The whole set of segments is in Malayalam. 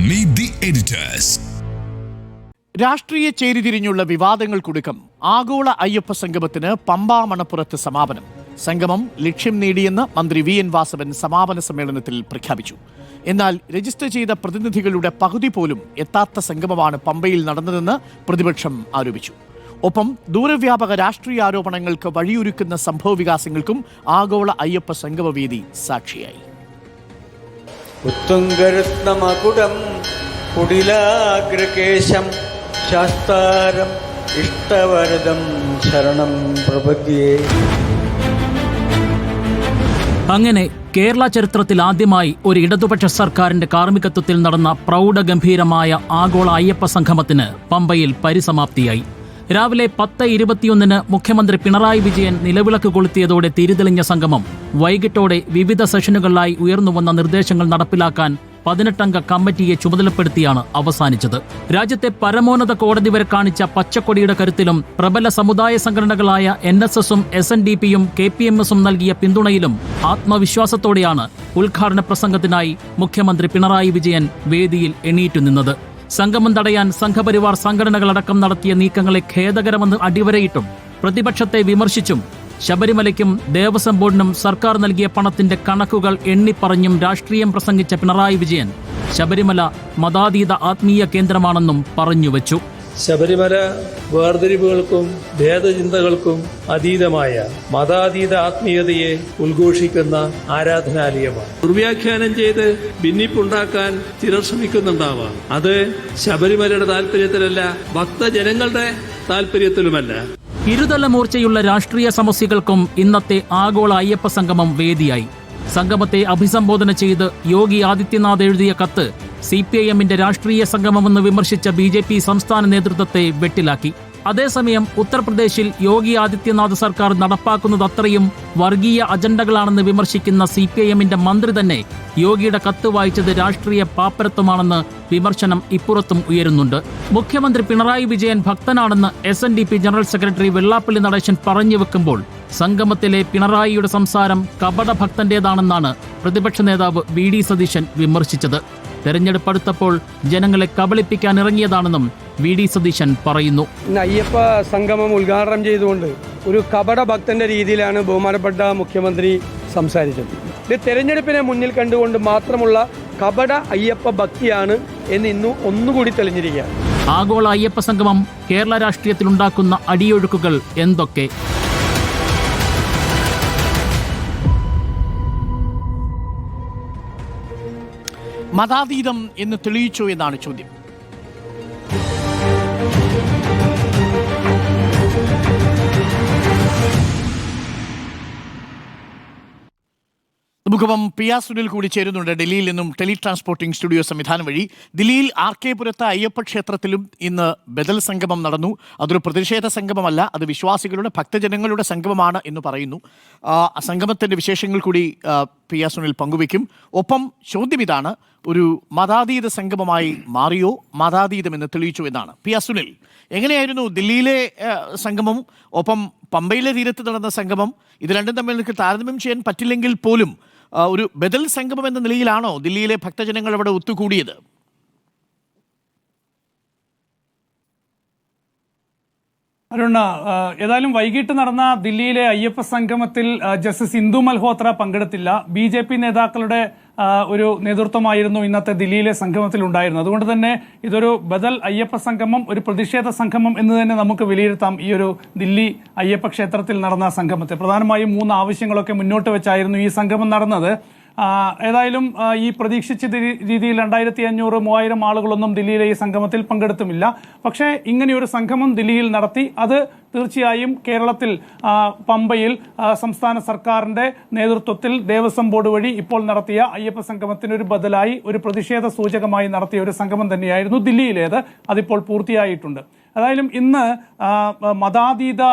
Meet the editors. രാഷ്ട്രീയ ചേരിതിരിഞ്ഞുള്ള വിവാദങ്ങൾക്കൊടുക്കം ആഗോള അയ്യപ്പ സംഗമത്തിന് പമ്പാ മണപ്പുറത്ത് സമാപനം. സംഗമം ലക്ഷ്യം നേടിയെന്ന് മന്ത്രി വി എൻ വാസവൻ സമാപന സമ്മേളനത്തിൽ പ്രഖ്യാപിച്ചു. എന്നാൽ രജിസ്റ്റർ ചെയ്ത പ്രതിനിധികളുടെ പകുതി പോലും എത്താത്ത സംഗമമാണ് പമ്പയിൽ നടന്നതെന്ന് പ്രതിപക്ഷം ആരോപിച്ചു. ഒപ്പം ദൂരവ്യാപക രാഷ്ട്രീയ ആരോപണങ്ങൾക്ക് വഴിയൊരുക്കുന്ന സംഭവവികാസങ്ങൾക്കും ആഗോള അയ്യപ്പ സംഗമവേദി സാക്ഷിയായി. ഉത്തുംഗരത്നമകുടം കുടിലാഗ്രകേശം ശാസ്താരം ഇഷ്ടവരദം ശരണം പ്രപദ്യേ. അങ്ങനെ കേരള ചരിത്രത്തിൽ ആദ്യമായി ഒരു ഇടതുപക്ഷ സർക്കാരിന്റെ കാർമ്മികത്വത്തിൽ നടന്ന പ്രൗഢഗംഭീരമായ ആഗോള അയ്യപ്പ സംഗമത്തിന് പമ്പയിൽ പരിസമാപ്തിയായി. രാവിലെ 10:21 മുഖ്യമന്ത്രി പിണറായി വിജയൻ നിലവിളക്ക് കൊളുത്തിയതോടെ തിരിതെളിഞ്ഞ സംഗമം വൈകിട്ടോടെ വിവിധ സെഷനുകളിലായി ഉയർന്നുവന്ന നിർദ്ദേശങ്ങൾ നടപ്പിലാക്കാൻ 18-അംഗ കമ്മിറ്റിയെ ചുമതലപ്പെടുത്തിയാണ് അവസാനിച്ചത്. രാജ്യത്തെ പരമോന്നത കോടതി വരെ കാണിച്ച പച്ചക്കൊടിയുടെ കരുത്തിലും പ്രബല സമുദായ സംഘടനകളായ NSSഉം SNDPയും KPMSഉം നൽകിയ പിന്തുണയിലും ആത്മവിശ്വാസത്തോടെയാണ് ഉദ്ഘാടന പ്രസംഗത്തിനായി മുഖ്യമന്ത്രി പിണറായി വിജയൻ വേദിയിൽ എണീറ്റുനിന്നത്. സംഗമം തടയാൻ സംഘപരിവാർ സംഘടനകളടക്കം നടത്തിയ നീക്കങ്ങളെ ഖേദകരമെന്ന് അടിവരയിട്ടും പ്രതിപക്ഷത്തെ വിമർശിച്ചും ശബരിമലയ്ക്കും ദേവസ്വം ബോർഡിനും സർക്കാർ നൽകിയ പണത്തിന്റെ കണക്കുകൾ എണ്ണിപ്പറഞ്ഞും രാഷ്ട്രീയം പ്രസംഗിച്ച പിണറായി വിജയൻ ശബരിമല മതാതീത ആത്മീയ കേന്ദ്രമാണെന്നും പറഞ്ഞുവെച്ചു. ശബരിമല വേർതിരിവുകൾക്കും ഭേദചിന്തകൾക്കും അതീതമായ മതാതീത ആത്മീയതയെ ഉദ്ഘോഷിക്കുന്ന ആരാധനാലയമാണ്. ദുർവ്യാഖ്യാനം ചെയ്ത് ഭിന്നിപ്പുണ്ടാക്കാൻ ചിലർ ശ്രമിക്കുന്നുണ്ടാവാം. അത് ശബരിമലയുടെ താല്പര്യത്തിലല്ല, ഭക്തജനങ്ങളുടെ താല്പര്യത്തിലുമല്ല. ഇരുതല മൂർച്ചയുള്ള രാഷ്ട്രീയ സമസ്യകൾക്കും ഇന്നത്തെ ആഗോള അയ്യപ്പ സംഗമം വേദിയായി. സംഗമത്തെ അഭിസംബോധന ചെയ്ത് യോഗി ആദിത്യനാഥ് എഴുതിയ കത്ത് CPIMന്റെ രാഷ്ട്രീയ സംഗമമെന്ന് വിമർശിച്ച BJP സംസ്ഥാന നേതൃത്വത്തെ വെട്ടിലാക്കി. അതേസമയം ഉത്തർപ്രദേശിൽ യോഗി ആദിത്യനാഥ് സർക്കാർ നടപ്പാക്കുന്നത് അത്രയും വർഗീയ അജണ്ടകളാണെന്ന് വിമർശിക്കുന്ന CPIMന്റെ മന്ത്രി തന്നെ യോഗിയുടെ കത്ത് വായിച്ചത് രാഷ്ട്രീയ പാപ്പരത്വമാണെന്ന് വിമർശനം ഇപ്പുറത്തും ഉയരുന്നുണ്ട്. മുഖ്യമന്ത്രി പിണറായി വിജയൻ ഭക്തനാണെന്ന് SNDP general secretary Vellappally Natesan പറഞ്ഞു വെക്കുമ്പോൾ സംഗമത്തിലെ പിണറായിയുടെ സംസാരം കപടഭക്തന്റേതാണെന്നാണ് പ്രതിപക്ഷ നേതാവ് VD സതീശൻ വിമർശിച്ചത്. തെരഞ്ഞെടുപ്പ് അടുത്തപ്പോൾ ജനങ്ങളെ കബളിപ്പിക്കാൻ ഇറങ്ങിയതാണെന്നും VD സതീശൻ പറയുന്നു. അയ്യപ്പ സംഗമം ഉദ്ഘാടനം ചെയ്തുകൊണ്ട് ഒരു കപട ഭക്തന്റെ രീതിയിലാണ് ബഹുമാനപ്പെട്ട മുഖ്യമന്ത്രി സംസാരിച്ചത്. ഇത് തെരഞ്ഞെടുപ്പിനെ മുന്നിൽ കണ്ടുകൊണ്ട് മാത്രമുള്ള കപട അയ്യപ്പ ഭക്തിയാണ് എന്ന് ഇന്ന് ഒന്നുകൂടി തെളിഞ്ഞിരിക്കുകയാണ്. ആഗോള അയ്യപ്പ സംഗമം കേരള രാഷ്ട്രീയത്തിലുണ്ടാക്കുന്ന അടിയൊഴുക്കുകൾ എന്തൊക്കെ? മതാതീതം എന്ന് തെളിയിച്ചോ എന്നാണ് ചോദ്യം. മുഖം PR സുനിൽ കൂടി ചേരുന്നുണ്ട് ഡൽഹിയിൽ നിന്നും. ടെലി ട്രാൻസ്പോർട്ടിംഗ് സ്റ്റുഡിയോ സംവിധാനം വഴി ദില്ലിയിൽ RK പുരത്ത് അയ്യപ്പ ക്ഷേത്രത്തിലും ഇന്ന് ബദൽ സംഗമം നടന്നു. അതൊരു പ്രതിഷേധ സംഗമമല്ല, അത് വിശ്വാസികളുടെ ഭക്തജനങ്ങളുടെ സംഗമമാണ് എന്ന് പറയുന്നു. സംഗമത്തിൻ്റെ വിശേഷങ്ങൾ കൂടി PR സുനിൽ പങ്കുവയ്ക്കും. ഒപ്പം ചോദ്യം ഇതാണ്, ഒരു മതാതീത സംഗമമായി മാറിയോ, മതാതീതം എന്ന് തെളിയിച്ചു എന്നാണ്. PR സുനിൽ, എങ്ങനെയായിരുന്നു ദില്ലിയിലെ സംഗമം, ഒപ്പം പമ്പയിലെ തീരത്ത് നടന്ന സംഗമം? ഇത് രണ്ടും തമ്മിൽ നിങ്ങൾക്ക് താരതമ്യം ചെയ്യാൻ പറ്റില്ലെങ്കിൽ പോലും ഒരു ബദൽ സംഗമം എന്ന നിലയിലാണോ ദില്ലിയിലെ ഭക്തജനങ്ങൾ അവിടെ ഒത്തുകൂടിയത്? അരുണ, ഏതായാലും വൈകിട്ട് നടന്ന ദില്ലിയിലെ അയ്യപ്പ സംഗമത്തിൽ ജസ്റ്റിസ് ഇന്ദു മൽഹോത്ര പങ്കെടുത്തില്ല. BJP നേതാക്കളുടെ ഒരു നേതൃത്വമായിരുന്നു ഇന്നത്തെ ദില്ലിയിലെ സംഗമത്തിൽ ഉണ്ടായിരുന്നത്. അതുകൊണ്ട് തന്നെ ഇതൊരു ബദൽ അയ്യപ്പ സംഗമം, ഒരു പ്രതിഷേധ സംഗമം എന്ന് തന്നെ നമുക്ക് വിലയിരുത്താം. ഈ ഒരു ദില്ലി അയ്യപ്പ ക്ഷേത്രത്തിൽ നടന്ന സംഗമത്തെ പ്രധാനമായും 3 ആവശ്യങ്ങളൊക്കെ മുന്നോട്ട് വെച്ചായിരുന്നു ഈ സംഗമം നടന്നത്. ഏതായാലും ഈ പ്രതീക്ഷിച്ച രീതിയിൽ 2500-3000 ആളുകളൊന്നും ദില്ലിയിലെ ഈ സംഗമത്തിൽ പങ്കെടുത്തുമില്ല. പക്ഷേ ഇങ്ങനെയൊരു സംഗമം ദില്ലിയിൽ നടത്തി. അത് തീർച്ചയായും കേരളത്തിൽ പമ്പയിൽ സംസ്ഥാന സർക്കാരിന്റെ നേതൃത്വത്തിൽ ദേവസ്വം ബോർഡ് വഴി ഇപ്പോൾ നടത്തിയ അയ്യപ്പ സംഗമത്തിന് ഒരു ബദലായി, ഒരു പ്രതിഷേധ സൂചകമായി നടത്തിയ ഒരു സംഗമം തന്നെയായിരുന്നു ദില്ലിയിലേത്. അതിപ്പോൾ പൂർത്തിയായിട്ടുണ്ട്. ഏതായാലും ഇന്ന് മതാതീത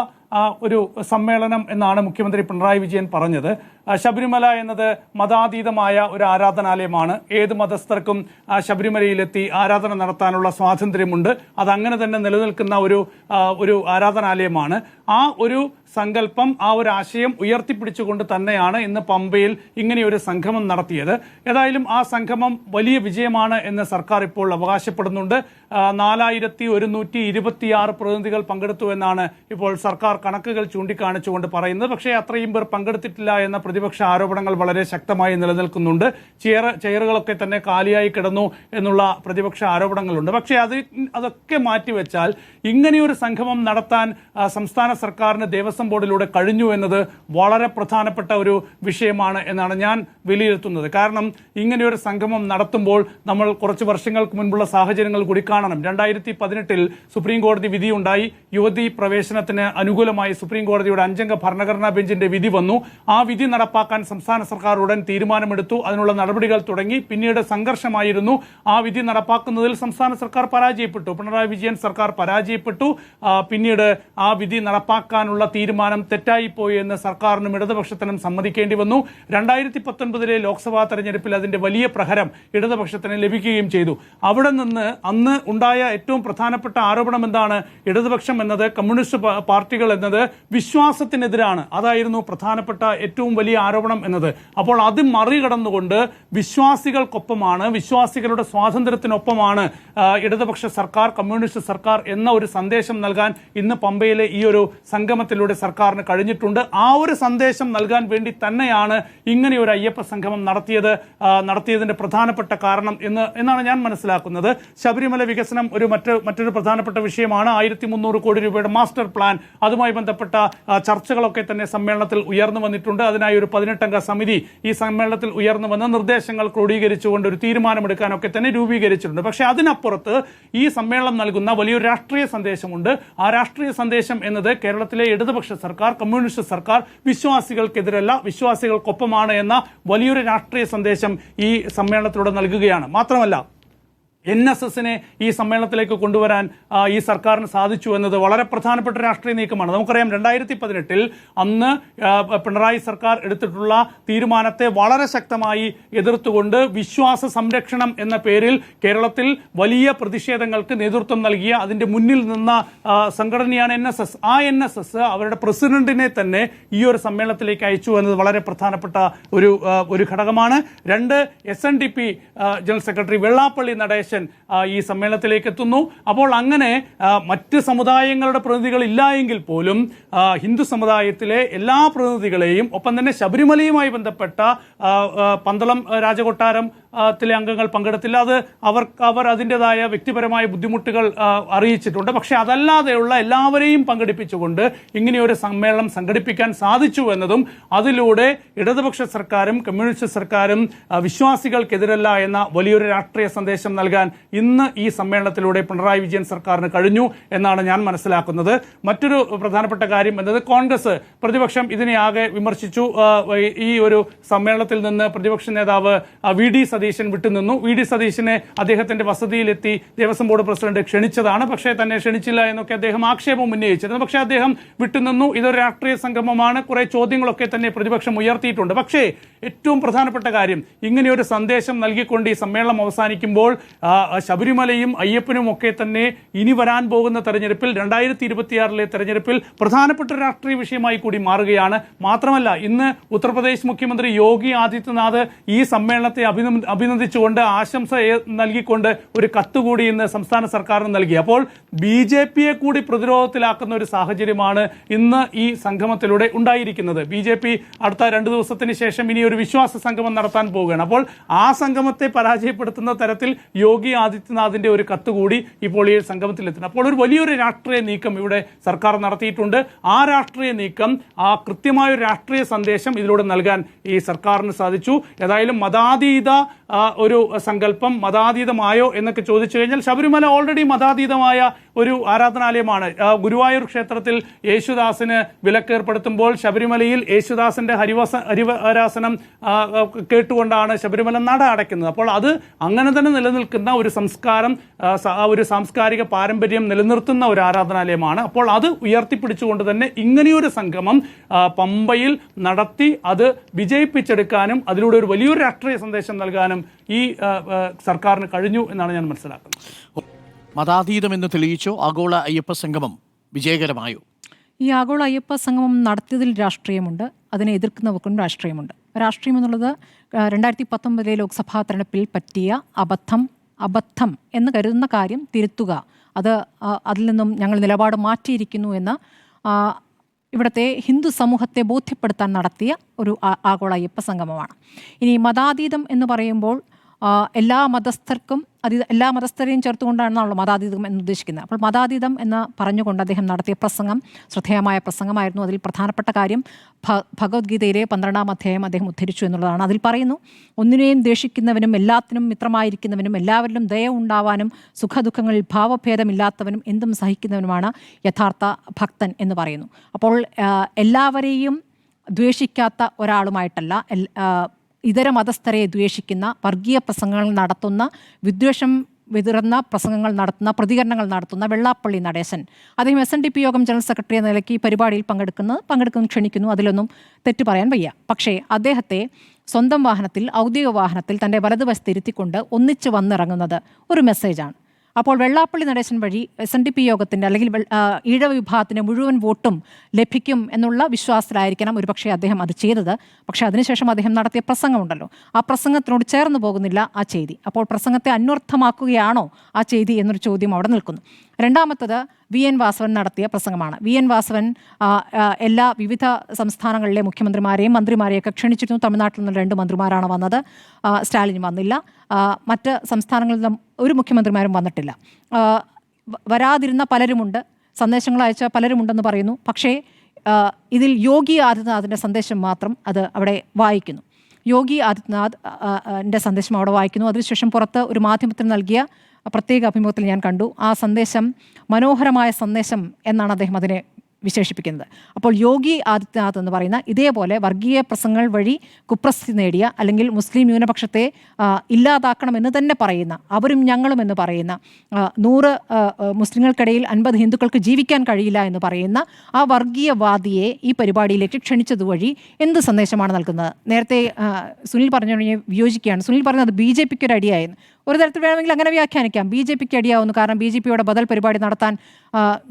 ഒരു സമ്മേളനം എന്നാണ് മുഖ്യമന്ത്രി പിണറായി വിജയൻ പറഞ്ഞത്. ശബരിമല എന്നത് മതാതീതമായ ഒരു ആരാധനാലയമാണ്. ഏത് മതസ്ഥർക്കും ശബരിമലയിലെത്തി ആരാധന നടത്താനുള്ള സ്വാതന്ത്ര്യമുണ്ട്. അതങ്ങനെ തന്നെ നിലനിൽക്കുന്ന ഒരു ആരാധനാലയമാണ്. ആ ഒരു സങ്കല്പം, ആ ഒരു ആശയം ഉയർത്തിപ്പിടിച്ചുകൊണ്ട് തന്നെയാണ് ഇന്ന് പമ്പയിൽ ഇങ്ങനെയൊരു സംഗമം നടത്തിയത്. ഏതായാലും ആ സംഗമം വലിയ വിജയമാണ് എന്ന് സർക്കാർ ഇപ്പോൾ അവകാശപ്പെടുന്നുണ്ട്. 4126 പ്രതിനിധികൾ പങ്കെടുത്തു എന്നാണ് ഇപ്പോൾ സർക്കാർ കണക്കുകൾ ചൂണ്ടിക്കാണിച്ചുകൊണ്ട് പറയുന്നത്. പക്ഷേ അത്രയും പേർ പങ്കെടുത്തിട്ടില്ല എന്ന പ്രതിപക്ഷ ആരോപണങ്ങൾ വളരെ ശക്തമായി നിലനിൽക്കുന്നുണ്ട്. ചെയറുകളൊക്കെ തന്നെ കാലിയായി കിടന്നു എന്നുള്ള പ്രതിപക്ഷ ആരോപണങ്ങളുണ്ട്. പക്ഷേ അതൊക്കെ മാറ്റിവെച്ചാൽ ഇങ്ങനെയൊരു സംഗമം നടത്താൻ സംസ്ഥാന സർക്കാരിന് ദേവസ്വം ബോർഡിലൂടെ കഴിഞ്ഞു എന്നത് വളരെ പ്രധാനപ്പെട്ട ഒരു വിഷയമാണ് എന്നാണ് ഞാൻ വിലയിരുത്തുന്നത്. കാരണം ഇങ്ങനെയൊരു സംഗമം നടത്തുമ്പോൾ നമ്മൾ കുറച്ച് വർഷങ്ങൾക്ക് മുൻപുള്ള സാഹചര്യങ്ങൾ കൂടി കാണണം. 2018 സുപ്രീം കോടതി വിധിയുണ്ടായി. യുവതി പ്രവേശനത്തിന് അനുകൂലമായി സുപ്രീം കോടതിയുടെ 5 അംഗ ഭരണഘടനാ ബെഞ്ചിന്റെ വിധി വന്നു. ആ വിധി നടപ്പാക്കാൻ സംസ്ഥാന സർക്കാർ ഉടൻ തീരുമാനമെടുത്തു. അതിനുള്ള നടപടികൾ തുടങ്ങി. പിന്നീട് സംഘർഷമായിരുന്നു. ആ വിധി നടപ്പാക്കുന്നതിൽ സംസ്ഥാന സർക്കാർ പരാജയപ്പെട്ടു. പിണറായി വിജയൻ സർക്കാർ പരാജയപ്പെട്ടു. പിന്നീട് ആ വിധി നടപ്പാക്കാനുള്ള തീരുമാനം തെറ്റായിപ്പോയി എന്ന് സർക്കാരിനും ഇടതുപക്ഷത്തിനും സമ്മതിക്കേണ്ടി വന്നു. 2019 ലോക്സഭാ തെരഞ്ഞെടുപ്പിൽ അതിന്റെ വലിയ പ്രഹരം ഇടതുപക്ഷത്തിന് ലഭിക്കുകയും ചെയ്തു. അവിടെ നിന്ന് അന്ന് ഉണ്ടായ ഏറ്റവും പ്രധാനപ്പെട്ട ആരോപണം എന്താണ്? ഇടതുപക്ഷം എന്നത്, കമ്മ്യൂണിസ്റ്റ് പാർട്ടികൾ എന്നത് വിശ്വാസത്തിനെതിരാണ്. അതായിരുന്നു പ്രധാനപ്പെട്ട ഏറ്റവും വലിയ ആരോപണം എന്നത്. അപ്പോൾ അത് മറികടന്നുകൊണ്ട് വിശ്വാസികൾക്കൊപ്പമാണ്, വിശ്വാസികളുടെ സ്വാതന്ത്ര്യത്തിനൊപ്പമാണ് ഇടതുപക്ഷ സർക്കാർ, കമ്മ്യൂണിസ്റ്റ് സർക്കാർ എന്ന ഒരു സന്ദേശം നൽകാൻ ഇന്ന് പമ്പയിലെ ഈ ഒരു സംഗമത്തിലൂടെ സർക്കാരിന് കഴിഞ്ഞിട്ടുണ്ട്. ആ ഒരു സന്ദേശം നൽകാൻ വേണ്ടി തന്നെയാണ് ഇങ്ങനെ ഒരു അയ്യപ്പ സംഗമം നടത്തിയതിന്റെ പ്രധാനപ്പെട്ട കാരണം എന്നാണ് ഞാൻ മനസ്സിലാക്കുന്നത്. ശബരിമല വികസനം മറ്റൊരു പ്രധാനപ്പെട്ട വിഷയമാണ്. 1300 കോടി രൂപയുടെ മാസ്റ്റർ പ്ലാൻ, അതുമായി ബന്ധപ്പെട്ട ചർച്ചകളൊക്കെ തന്നെ സമ്മേളനത്തിൽ ഉയർന്നു വന്നിട്ടുണ്ട്. അതിനായി ഒരു 18 അംഗ സമിതി ഈ സമ്മേളനത്തിൽ ഉയർന്നു വന്ന നിർദ്ദേശങ്ങൾ ക്രോഡീകരിച്ചുകൊണ്ട് ഒരു തീരുമാനമെടുക്കാനൊക്കെ തന്നെ രൂപീകരിച്ചിട്ടുണ്ട്. പക്ഷേ അതിനപ്പുറത്ത് ഈ സമ്മേളനം നൽകുന്ന വലിയൊരു രാഷ്ട്രീയ സന്ദേശമുണ്ട്. ആ രാഷ്ട്രീയ സന്ദേശം എന്നത് കേരളത്തിലെ ഇടതുപക്ഷ സർക്കാർ, കമ്മ്യൂണിസ്റ്റ് സർക്കാർ വിശ്വാസികൾക്കെതിരല്ല, വിശ്വാസികൾക്കൊപ്പമാണ് എന്ന വലിയൊരു രാഷ്ട്രീയ സന്ദേശം ഈ സമ്മേളനത്തിലൂടെ നൽകുകയാണ്. മാത്രമല്ല NSSനെ ഈ സമ്മേളനത്തിലേക്ക് കൊണ്ടുവരാൻ ഈ സർക്കാരിന് സാധിച്ചു എന്നത് വളരെ പ്രധാനപ്പെട്ട രാഷ്ട്രീയ നീക്കമാണ്. നമുക്കറിയാം 2018 അന്ന് പിണറായി സർക്കാർ എടുത്തിട്ടുള്ള തീരുമാനത്തെ വളരെ ശക്തമായി എതിർത്തുകൊണ്ട് വിശ്വാസ സംരക്ഷണം എന്ന പേരിൽ കേരളത്തിൽ വലിയ പ്രതിഷേധങ്ങൾക്ക് നേതൃത്വം നൽകിയ, അതിന്റെ മുന്നിൽ നിന്ന സംഘടനയാണ് NSS. ആ NSS അവരുടെ പ്രസിഡന്റിനെ തന്നെ ഈ ഒരു സമ്മേളനത്തിലേക്ക് അയച്ചു എന്നത് വളരെ പ്രധാനപ്പെട്ട ഒരു ഘടകമാണ്. 2 SNDP general secretary Vellappally Natesan ഈ സമ്മേളനത്തിലേക്ക് എത്തുന്നു. അപ്പോൾ അങ്ങനെ മറ്റ് സമുദായങ്ങളുടെ പ്രതിനിധികൾ ഇല്ല എങ്കിൽ പോലും ഹിന്ദു സമുദായത്തിലെ എല്ലാ പ്രതിനിധികളെയും, ഒപ്പം തന്നെ ശബരിമലയുമായി ബന്ധപ്പെട്ട പന്തളം രാജകൊട്ടാരത്തിലെ അംഗങ്ങൾ പങ്കെടുത്തില്ല. അത് അവർ അതിൻ്റെതായ വ്യക്തിപരമായ ബുദ്ധിമുട്ടുകൾ അറിയിച്ചിട്ടുണ്ട്. പക്ഷെ അതല്ലാതെയുള്ള എല്ലാവരെയും പങ്കെടുപ്പിച്ചുകൊണ്ട് ഇങ്ങനെയൊരു സമ്മേളനം സംഘടിപ്പിക്കാൻ സാധിച്ചു എന്നതും അതിലൂടെ ഇടതുപക്ഷ സർക്കാരും കമ്മ്യൂണിസ്റ്റ് സർക്കാരും വിശ്വാസികൾക്കെതിരല്ല എന്ന വലിയൊരു രാഷ്ട്രീയ സന്ദേശം നൽകാൻ ഇന്ന് ഈ സമ്മേളനത്തിലൂടെ പിണറായി വിജയൻ സർക്കാരിന് കഴിഞ്ഞു എന്നാണ് ഞാൻ മനസ്സിലാക്കുന്നത്. മറ്റൊരു പ്രധാനപ്പെട്ട കാര്യം എന്നത് കോൺഗ്രസ് പ്രതിപക്ഷം ഇതിനെ ആകെ വിമർശിച്ചു. ഈ ഒരു സമ്മേളനത്തിൽ നിന്ന് പ്രതിപക്ഷ നേതാവ് VD സതീശൻ വിട്ടുനിന്നു. VD സതീശനെ അദ്ദേഹത്തിന്റെ വസതിയിലെത്തി ദേവസ്വം ബോർഡ് പ്രസിഡന്റ് ക്ഷണിച്ചതാണ്. പക്ഷേ തന്നെ ക്ഷണിച്ചില്ല എന്നൊക്കെ അദ്ദേഹം ആക്ഷേപം ഉന്നയിച്ചിരുന്നു. പക്ഷേ അദ്ദേഹം വിട്ടുനിന്നു. ഇതൊരു രാഷ്ട്രീയ സംഗമമാണ്. കുറെ ചോദ്യങ്ങളൊക്കെ തന്നെ പ്രതിപക്ഷം ഉയർത്തിയിട്ടുണ്ട്. പക്ഷേ ഏറ്റവും പ്രധാനപ്പെട്ട കാര്യം, ഇങ്ങനെയൊരു സന്ദേശം നൽകിക്കൊണ്ട് ഈ സമ്മേളനം അവസാനിക്കുമ്പോൾ ശബരിമലയും അയ്യപ്പനും ഒക്കെ തന്നെ ഇനി വരാൻ പോകുന്ന തെരഞ്ഞെടുപ്പിൽ 2026 തെരഞ്ഞെടുപ്പിൽ പ്രധാനപ്പെട്ട രാഷ്ട്രീയ വിഷയമായി കൂടി മാറുകയാണ്. മാത്രമല്ല ഇന്ന് ഉത്തർപ്രദേശ് മുഖ്യമന്ത്രി യോഗി ആദിത്യനാഥ് ഈ സമ്മേളനത്തെ അഭിനന്ദിച്ചുകൊണ്ട് ആശംസ നൽകിക്കൊണ്ട് ഒരു കത്തുകൂടി ഇന്ന് സംസ്ഥാന സർക്കാരിന് നൽകി. അപ്പോൾ BJPയെ കൂടി പ്രതിരോധത്തിലാക്കുന്ന ഒരു സാഹചര്യമാണ് ഇന്ന് ഈ സംഗമത്തിലൂടെ ഉണ്ടായിരിക്കുന്നത്. BJP അടുത്ത 2 ദിവസത്തിന് ശേഷം ഇനി ഒരു വിശ്വാസ സംഗമം നടത്താൻ പോവുകയാണ്. അപ്പോൾ ആ സംഗമത്തെ പരാജയപ്പെടുത്തുന്ന തരത്തിൽ യോഗി ആദിത്യനാഥിന്റെ ഒരു കത്ത് കൂടി ഇപ്പോൾ ഈ സംഗമത്തിലെത്തുന്നു. അപ്പോൾ ഒരു വലിയൊരു രാഷ്ട്രീയ നീക്കം ഇവിടെ സർക്കാർ നടത്തിയിട്ടുണ്ട്. ആ രാഷ്ട്രീയ നീക്കം, ആ കൃത്യമായ ഒരു രാഷ്ട്രീയ സന്ദേശം ഇതിലൂടെ നൽകാൻ ഈ സർക്കാരിന് സാധിച്ചു. ഏതായാലും മതാതീത ഒരു സങ്കല്പം മതാതീതമായോ എന്നൊക്കെ ചോദിച്ചു കഴിഞ്ഞാൽ ശബരിമല ഓൾറെഡി മതാതീതമായ ഒരു ആരാധനാലയമാണ്. ഗുരുവായൂർ ക്ഷേത്രത്തിൽ യേശുദാസിന് വിലക്കേർപ്പെടുത്തുമ്പോൾ ശബരിമലയിൽ യേശുദാസിന്റെ ഹരിവരാസനം കേട്ടുകൊണ്ടാണ് ശബരിമല നട അടയ്ക്കുന്നത്. അപ്പോൾ അത് അങ്ങനെ തന്നെ നിലനിൽക്കുന്ന നടന്ന ഒരു സംസ്കാരം, ആ ഒരു സാംസ്കാരിക പാരമ്പര്യം നിലനിർത്തുന്ന ഒരു ആരാധനാലയമാണ്. അപ്പോൾ അത് ഉയർത്തിപ്പിടിച്ചുകൊണ്ട് തന്നെ ഇങ്ങനെയൊരു സംഗമം പമ്പയിൽ നടത്തി അത് വിജയിപ്പിച്ചെടുക്കാനും അതിലൂടെ ഒരു വലിയൊരു രാഷ്ട്രീയ സന്ദേശം നൽകാനും ഈ സർക്കാരിന് കഴിഞ്ഞു എന്നാണ് ഞാൻ മനസ്സിലാക്കുന്നത്. മതാതീതം എന്ന് തെളിയിച്ചോ ആഗോള അയ്യപ്പ സംഗമം വിജയകരമായോ? ഈ ആഗോള അയ്യപ്പ സംഗമം നടത്തിയതിൽ രാഷ്ട്രീയമുണ്ട്, അതിനെ എതിർക്കുന്നവർക്കും രാഷ്ട്രീയമുണ്ട്. രാഷ്ട്രീയം എന്നുള്ളത് 2019 ലോക്സഭാ തെരഞ്ഞെടുപ്പിൽ പറ്റിയ അബദ്ധം എന്ന് കരുതുന്ന കാര്യം തിരുത്തുക, അതിൽ നിന്നും ഞങ്ങൾ നിലപാട് മാറ്റിയിരിക്കുന്നു എന്ന് ഇവിടുത്തെ ഹിന്ദു സമൂഹത്തെ ബോധ്യപ്പെടുത്താൻ നടത്തിയ ഒരു ആഗോള അയ്യപ്പ സംഗമമാണ്. ഇനി മതാതീതം എന്ന് പറയുമ്പോൾ എല്ലാ മതസ്ഥരെയും ചേർത്തുകൊണ്ടാണല്ലോ മതാതീതം എന്ന് ഉദ്ദേശിക്കുന്നത്. അപ്പോൾ മതാതീതം എന്ന് പറഞ്ഞുകൊണ്ട് അദ്ദേഹം നടത്തിയ പ്രസംഗം ശ്രദ്ധേയമായ പ്രസംഗമായിരുന്നു. അതിൽ പ്രധാനപ്പെട്ട കാര്യം ഭഗവത്ഗീതയിലെ 12-ാം അധ്യായം അദ്ദേഹം ഉദ്ധരിച്ചു എന്നുള്ളതാണ്. അതിൽ പറയുന്നു, ഒന്നിനെയും ദ്വേഷിക്കുന്നവനും എല്ലാത്തിനും മിത്രമായിരിക്കുന്നവനും എല്ലാവരിലും ദയ ഉണ്ടാവാനും സുഖദുഃഖങ്ങളിൽ ഭാവഭേദമില്ലാത്തവനും എന്തും സഹിക്കുന്നവനുമാണ് യഥാർത്ഥ ഭക്തൻ എന്ന് പറയുന്നു. അപ്പോൾ എല്ലാവരെയും ദ്വേഷിക്കാത്ത ഒരാളുമായിട്ടല്ല, ഇതര മതസ്ഥരെ ദ്വേഷിക്കുന്ന, വർഗീയ പ്രസംഗങ്ങൾ നടത്തുന്ന, വിദ്വേഷം വിതറുന്ന പ്രസംഗങ്ങൾ നടത്തുന്ന, പ്രതികരണങ്ങൾ നടത്തുന്ന വെള്ളാപ്പള്ളി നടേശൻ, അദ്ദേഹം SNDP യോഗം ജനറൽ സെക്രട്ടറി എന്ന നിലയ്ക്ക് ഈ പരിപാടിയിൽ പങ്കെടുക്കുന്നു, ക്ഷണിക്കുന്നു, അതിലൊന്നും തെറ്റു പറയാൻ വയ്യ. പക്ഷേ അദ്ദേഹത്തെ സ്വന്തം വാഹനത്തിൽ, ഔദ്യോഗിക വാഹനത്തിൽ തൻ്റെ വലതുവശത്ത് ഇരുത്തിക്കൊണ്ട് ഒന്നിച്ച് വന്നിറങ്ങുന്നത് ഒരു മെസ്സേജാണ്. അപ്പോൾ വെള്ളാപ്പള്ളി നടേശൻ വഴി SNDP യോഗത്തിൻ്റെ അല്ലെങ്കിൽ ഈഴവ വിഭാഗത്തിന് മുഴുവൻ വോട്ടും ലഭിക്കും എന്നുള്ള വിശ്വാസത്തിലായിരിക്കണം ഒരുപക്ഷെ അദ്ദേഹം അത് ചെയ്തത്. പക്ഷേ അതിനുശേഷം അദ്ദേഹം നടത്തിയ പ്രസംഗമുണ്ടല്ലോ, ആ പ്രസംഗത്തിനോട് ചേർന്ന് പോകുന്നില്ല ആ ചെയ്തി. അപ്പോൾ പ്രസംഗത്തെ അന്വർത്ഥമാക്കുകയാണോ ആ ചെയ്തി എന്നൊരു ചോദ്യം അവിടെ നിൽക്കുന്നു. രണ്ടാമത്തത് VN വാസവൻ നടത്തിയ പ്രസംഗമാണ്. VN വാസവൻ വിവിധ സംസ്ഥാനങ്ങളിലെ മുഖ്യമന്ത്രിമാരെയും മന്ത്രിമാരെയൊക്കെ ക്ഷണിച്ചിരുന്നു. തമിഴ്നാട്ടിൽ നിന്ന് 2 മന്ത്രിമാരാണ് വന്നത്, സ്റ്റാലിൻ വന്നില്ല. മറ്റ് സംസ്ഥാനങ്ങളിൽ നിന്നും ഒരു മുഖ്യമന്ത്രിമാരും വന്നിട്ടില്ല. വരാതിരുന്ന പലരുമുണ്ട്, സന്ദേശങ്ങൾ അയച്ച പലരുമുണ്ടെന്ന് പറയുന്നു. പക്ഷേ ഇതിൽ യോഗി ആദിത്യനാഥിൻ്റെ സന്ദേശം മാത്രം അത് അവിടെ വായിക്കുന്നു. യോഗി ആദിത്യനാഥിൻ്റെ സന്ദേശം അവിടെ വായിക്കുന്നു. അതിനുശേഷം പുറത്ത് ഒരു മാധ്യമത്തിന് നൽകിയ പ്രത്യേക അഭിമുഖത്തിൽ ഞാൻ കണ്ടു. ആ സന്ദേശം മനോഹരമായ സന്ദേശം എന്നാണ് അദ്ദേഹം അതിനെ വിശേഷിപ്പിക്കുന്നത്. അപ്പോൾ യോഗി ആദിത്യനാഥ് എന്ന് പറയുന്ന ഇതേപോലെ വർഗീയ പ്രസംഗങ്ങൾ വഴി കുപ്രസിദ്ധി നേടിയ, അല്ലെങ്കിൽ മുസ്ലിം ന്യൂനപക്ഷത്തെ ഇല്ലാതാക്കണമെന്ന് തന്നെ പറയുന്ന, അവരും ഞങ്ങളും എന്ന് പറയുന്ന, 100 മുസ്ലിങ്ങൾക്കിടയിൽ 50 ഹിന്ദുക്കൾക്ക് ജീവിക്കാൻ കഴിയില്ല എന്ന് പറയുന്ന ആ വർഗീയവാദിയെ ഈ പരിപാടിയിലേക്ക് ക്ഷണിച്ചതുവഴി എന്ത് സന്ദേശമാണ് നൽകുന്നത്? നേരത്തെ സുനിൽ പറഞ്ഞു വിയോജിക്കുകയാണ്. സുനിൽ പറഞ്ഞത് BJPക്ക് ഒരു അടിയായിരുന്നു. ഒരു തരത്തിൽ വേണമെങ്കിൽ അങ്ങനെ വ്യാഖ്യാനിക്കാം, BJPക്ക് അടിയാവുന്നു. കാരണം BJPയുടെ ബദൽ പരിപാടി നടത്താൻ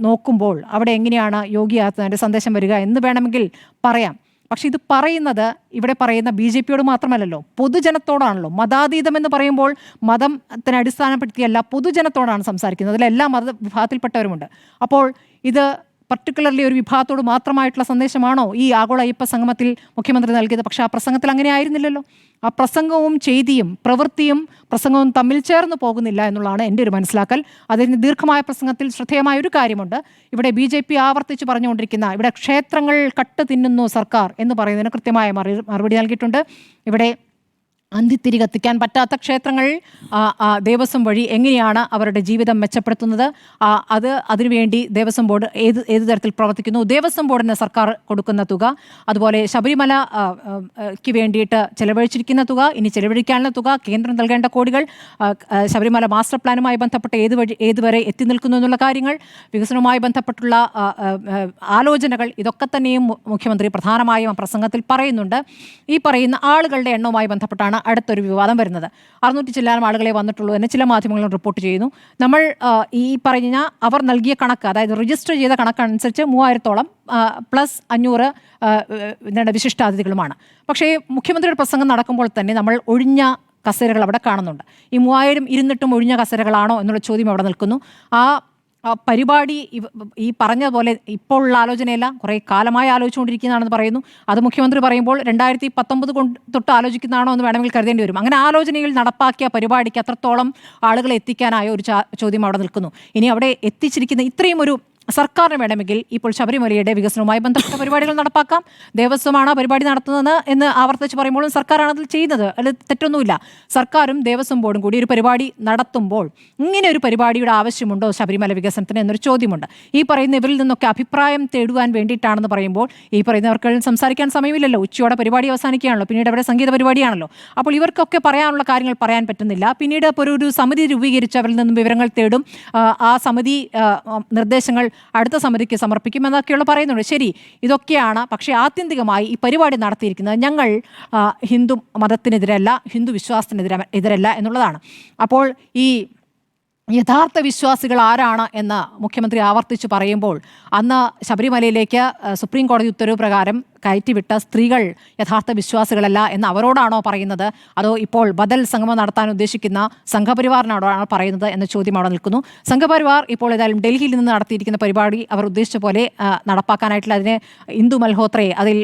നോക്കുമ്പോൾ അവിടെ എങ്ങനെയാണ് യോഗി ആദിത്യനാഥിൻ്റെ സന്ദേശം വരിക എന്ന് വേണമെങ്കിൽ പറയാം. പക്ഷെ ഇത് പറയുന്നത് ഇവിടെ പറയുന്ന BJPയോട് മാത്രമല്ലല്ലോ, പൊതുജനത്തോടാണല്ലോ. മതാതീതം എന്ന് പറയുമ്പോൾ മതത്തിനെ അടിസ്ഥാനപ്പെടുത്തിയല്ല, പൊതുജനത്തോടാണ് സംസാരിക്കുന്നത്. അതിൽ എല്ലാ മതവിഭാഗത്തിൽപ്പെട്ടവരുമുണ്ട്. അപ്പോൾ ഇത് പർട്ടിക്കുലർലി ഒരു വിഭാഗത്തോട് മാത്രമായിട്ടുള്ള സന്ദേശമാണോ ഈ ആഗോള അയ്യപ്പ സംഗമത്തിൽ മുഖ്യമന്ത്രി നൽകിയത്? പക്ഷേ ആ പ്രസംഗത്തിൽ അങ്ങനെ ആയിരുന്നില്ലല്ലോ. ആ പ്രസംഗവും ചെയ്തിയും പ്രവൃത്തിയും പ്രസംഗവും തമ്മിൽ ചേർന്ന് പോകുന്നില്ല എന്നുള്ളതാണ് എൻ്റെ ഒരു മനസ്സിലാക്കൽ. അതിന് ദീർഘമായ പ്രസംഗത്തിൽ ശ്രദ്ധേയമായ ഒരു കാര്യമുണ്ട്. ഇവിടെ BJP ആവർത്തിച്ച് പറഞ്ഞുകൊണ്ടിരിക്കുന്ന, ഇവിടെ ക്ഷേത്രങ്ങൾ കട്ട് തിന്നുന്നു സർക്കാർ എന്ന് പറയുന്നതിന് കൃത്യമായ മറുപടി നൽകിയിട്ടുണ്ട്. ഇവിടെ അന്തിത്തിരി കത്തിക്കാൻ പറ്റാത്ത ക്ഷേത്രങ്ങൾ ദേവസ്വം വഴി എങ്ങനെയാണ് അവരുടെ ജീവിതം മെച്ചപ്പെടുത്തുന്നത്? അതിനുവേണ്ടി ദേവസ്വം ബോർഡ് ഏത് തരത്തിൽ പ്രവർത്തിക്കുന്നു? ദേവസ്വം ബോർഡിന് സർക്കാർ കൊടുക്കുന്ന തുക, അതുപോലെ ശബരിമലയ്ക്ക് വേണ്ടിയിട്ട് ചെലവഴിച്ചിരിക്കുന്ന തുക, ഇനി ചെലവഴിക്കാനുള്ള തുക, കേന്ദ്രം നൽകേണ്ട കോടികൾ, ശബരിമല മാസ്റ്റർ പ്ലാനുമായി ബന്ധപ്പെട്ട് ഏതുവരെ എത്തി നിൽക്കുന്നു എന്നുള്ള കാര്യങ്ങൾ, വികസനവുമായി ബന്ധപ്പെട്ടുള്ള ആലോചനകൾ, ഇതൊക്കെ തന്നെയും മുഖ്യമന്ത്രി പ്രധാനമായും പ്രസംഗത്തിൽ പറയുന്നുണ്ട്. ഈ പറയുന്ന ആളുകളുടെ എണ്ണവുമായി ബന്ധപ്പെട്ടാണ് അടുത്തൊരു വിവാദം വരുന്നത്. 600 ചില്ലാനം ആളുകളെ വന്നിട്ടുള്ളൂ എന്ന് ചില മാധ്യമങ്ങളും റിപ്പോർട്ട് ചെയ്യുന്നു. നമ്മൾ ഈ പറഞ്ഞ അവർ നൽകിയ കണക്ക്, അതായത് രജിസ്റ്റർ ചെയ്ത കണക്കനുസരിച്ച് 3000-ഓളം പ്ലസ് 500 വിശിഷ്ടാതിഥികളുമാണ്. പക്ഷേ മുഖ്യമന്ത്രിയുടെ പ്രസംഗം നടക്കുമ്പോൾ തന്നെ നമ്മൾ ഒഴിഞ്ഞ കസേരകൾ അവിടെ കാണുന്നുണ്ട്. ഈ 3000 ഇരുന്നിട്ടും ഒഴിഞ്ഞ കസേരകളാണോ എന്നുള്ള ചോദ്യം അവിടെ നിൽക്കുന്നു. പരിപാടി ഈ പറഞ്ഞ പോലെ ഇപ്പോൾ ഉള്ള ആലോചനയല്ല, കുറേ കാലമായി ആലോചിച്ചുകൊണ്ടിരിക്കുന്നതാണെന്ന് പറയുന്നു. അത് മുഖ്യമന്ത്രി പറയുമ്പോൾ 2019 തൊട്ട് ആലോചിക്കുന്നതാണോ എന്ന് വേണമെങ്കിൽ കരുതേണ്ടി വരും. അങ്ങനെ ആലോചനയിൽ നടപ്പാക്കിയ പരിപാടിക്ക് അത്രത്തോളം ആളുകളെ എത്തിക്കാനായ ഒരു ചോദ്യം അവിടെ നിൽക്കുന്നു. ഇനി അവിടെ എത്തിച്ചിരിക്കുന്ന ഇത്രയും ഒരു സർക്കാരിന് വേണമെങ്കിൽ ഇപ്പോൾ ശബരിമലയുടെ വികസനവുമായി ബന്ധപ്പെട്ട പരിപാടികൾ നടപ്പാക്കാം. ദേവസ്വമാണ് പരിപാടി നടത്തുന്നത് എന്ന് ആവർത്തിച്ച് പറയുമ്പോഴും സർക്കാരാണ് അതിൽ ചെയ്യുന്നത്. അതിൽ തെറ്റൊന്നുമില്ല. സർക്കാരും ദേവസ്വം ബോർഡും കൂടി ഒരു പരിപാടി നടത്തുമ്പോൾ ഇങ്ങനെ ഒരു പരിപാടിയുടെ ആവശ്യമുണ്ടോ ശബരിമല വികസനത്തിന് എന്നൊരു ചോദ്യമുണ്ട്. ഈ പറയുന്ന ഇവരിൽ നിന്നൊക്കെ അഭിപ്രായം തേടുവാൻ വേണ്ടിയിട്ടാണെന്ന് പറയുമ്പോൾ ഈ പറയുന്നവർക്ക് സംസാരിക്കാൻ സമയമില്ലല്ലോ. ഉച്ചയോടെ പരിപാടി അവസാനിക്കുകയാണല്ലോ, പിന്നീട് അവിടെ സംഗീത പരിപാടിയാണല്ലോ. അപ്പോൾ ഇവർക്കൊക്കെ പറയാനുള്ള കാര്യങ്ങൾ പറയാൻ പറ്റുന്നില്ല. പിന്നീട് ഇപ്പോൾ ഒരു സമിതി രൂപീകരിച്ച് അവരിൽ നിന്നും വിവരങ്ങൾ തേടും. ആ സമിതി നിർദ്ദേശങ്ങൾ അടുത്ത സമിതിക്ക് സമർപ്പിക്കുമെന്നൊക്കെയുള്ള പറയുന്നുണ്ട്. ശരി, ഇതൊക്കെയാണ്. പക്ഷേ ആത്യന്തികമായി ഈ പരിപാടി നടത്തിയിരിക്കുന്നത് ഞങ്ങൾ ഹിന്ദു മതത്തിനെതിരല്ല, ഹിന്ദു വിശ്വാസത്തിനെതിരല്ല എന്നുള്ളതാണ്. അപ്പോൾ ഈ യഥാർത്ഥ വിശ്വാസികൾ ആരാണ് എന്ന് മുഖ്യമന്ത്രി ആവർത്തിച്ച് പറയുമ്പോൾ അന്ന് ശബരിമലയിലേക്ക് സുപ്രീം കോടതി ഉത്തരവ് പ്രകാരം കയറ്റിവിട്ട സ്ത്രീകൾ യഥാർത്ഥ വിശ്വാസികളല്ല എന്ന് അവരോടാണോ പറയുന്നത്, അതോ ഇപ്പോൾ ബദൽ സംഗമം നടത്താൻ ഉദ്ദേശിക്കുന്ന സംഘപരിവാറിനോടാണോ പറയുന്നത് എന്ന ചോദ്യം അവിടെ നിൽക്കുന്നു. സംഘപരിവാർ ഇപ്പോൾ ഏതായാലും ഡൽഹിയിൽ നിന്ന് നടത്തിയിരിക്കുന്ന പരിപാടി അവർ ഉദ്ദേശിച്ച പോലെ നടപ്പാക്കാനായിട്ടുള്ള അതിനെ ഇന്ദു മൽഹോത്രയെ അതിൽ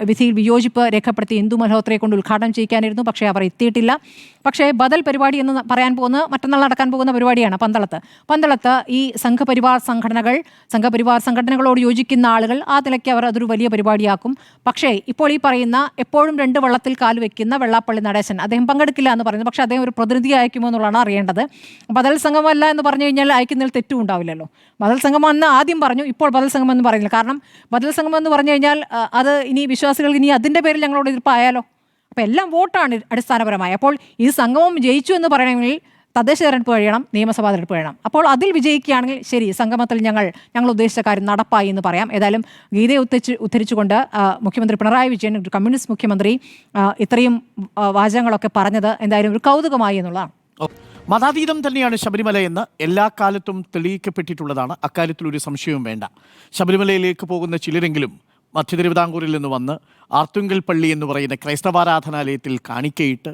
വിധിയിൽ വിയോജിപ്പ് രേഖപ്പെടുത്തി ഇന്ദു മൽഹോത്രയെ കൊണ്ട് ഉദ്ഘാടനം ചെയ്യിക്കാനിരുന്നു. പക്ഷേ അവർ എത്തിയിട്ടില്ല. പക്ഷേ ബദൽ പരിപാടി എന്ന് പറയാൻ പോകുന്ന മറ്റന്നാൾ നടക്കാൻ പോകുന്ന പരിപാടിയാണ് പന്തളത്ത് ഈ സംഘപരിവാർ സംഘടനകളോട് യോജിക്കുന്ന ആളുകൾ ആ നിലയ്ക്ക് അവർ അതൊരു വലിയ പരിപാടിയാക്കും. പക്ഷേ ഇപ്പോൾ ഈ പറയുന്ന എപ്പോഴും 2 വള്ളത്തിൽ കാല് വെക്കുന്ന വെള്ളാപ്പള്ളി നടേശൻ അദ്ദേഹം പങ്കെടുക്കില്ല എന്ന് പറയുന്നു. പക്ഷേ അദ്ദേഹം ഒരു പ്രതിനിധി അയക്കുമോ എന്നുള്ളതാണ് അറിയേണ്ടത്. ബദൽ സംഗമമല്ല എന്ന് പറഞ്ഞു കഴിഞ്ഞാൽ അയക്കുന്നതിൽ തെറ്റും ഉണ്ടാവില്ലല്ലോ. ബദൽ സംഗമം എന്ന് ആദ്യം പറഞ്ഞു, ഇപ്പോൾ ബദൽ സംഗമം എന്ന് പറയുന്നില്ല. കാരണം ബദൽ സംഗമം എന്ന് പറഞ്ഞു കഴിഞ്ഞാൽ അത് ഇനി വിശ്വാസികൾക്ക് ഇനി അതിൻ്റെ പേരിൽ ഞങ്ങളോട് എതിർപ്പായാലോ? അപ്പോൾ എല്ലാം വോട്ടാണ് അടിസ്ഥാനപരമായി. അപ്പോൾ ഈ സംഗമം ജയിച്ചു എന്ന് പറയണമെങ്കിൽ തദ്ദേശ തെരഞ്ഞെടുപ്പ് കഴിയണം, നിയമസഭാ തെരഞ്ഞെടുപ്പ് കഴിയണം. അപ്പോൾ അതിൽ വിജയിക്കുകയാണെങ്കിൽ ശരി, സംഗമത്തിൽ ഞങ്ങൾ ഉദ്ദേശിച്ച കാര്യം നടപ്പായി എന്ന് പറയാം. ഏതായാലും ഗീതയെ ഉദ്ധരിച്ചുകൊണ്ട് മുഖ്യമന്ത്രി പിണറായി വിജയൻ, ഒരു കമ്മ്യൂണിസ്റ്റ് മുഖ്യമന്ത്രി, ഇത്രയും വാചകങ്ങളൊക്കെ പറഞ്ഞത് എന്തായാലും ഒരു കൗതുകമായി എന്നുള്ളതാണ്. മതാതീതം തന്നെയാണ് ശബരിമല എന്ന് എല്ലാ കാലത്തും തെളിയിക്കപ്പെട്ടിട്ടുള്ളതാണ്. അക്കാര്യത്തിൽ ഒരു സംശയവും വേണ്ട. ശബരിമലയിലേക്ക് പോകുന്ന ചിലരെങ്കിലും മധ്യ തിരുവിതാംകൂറിൽ നിന്ന് വന്ന് ആർത്തുങ്കൽ പള്ളി എന്ന് പറയുന്ന ക്രൈസ്തവാരാധനാലയത്തിൽ കാണിക്കയിട്ട്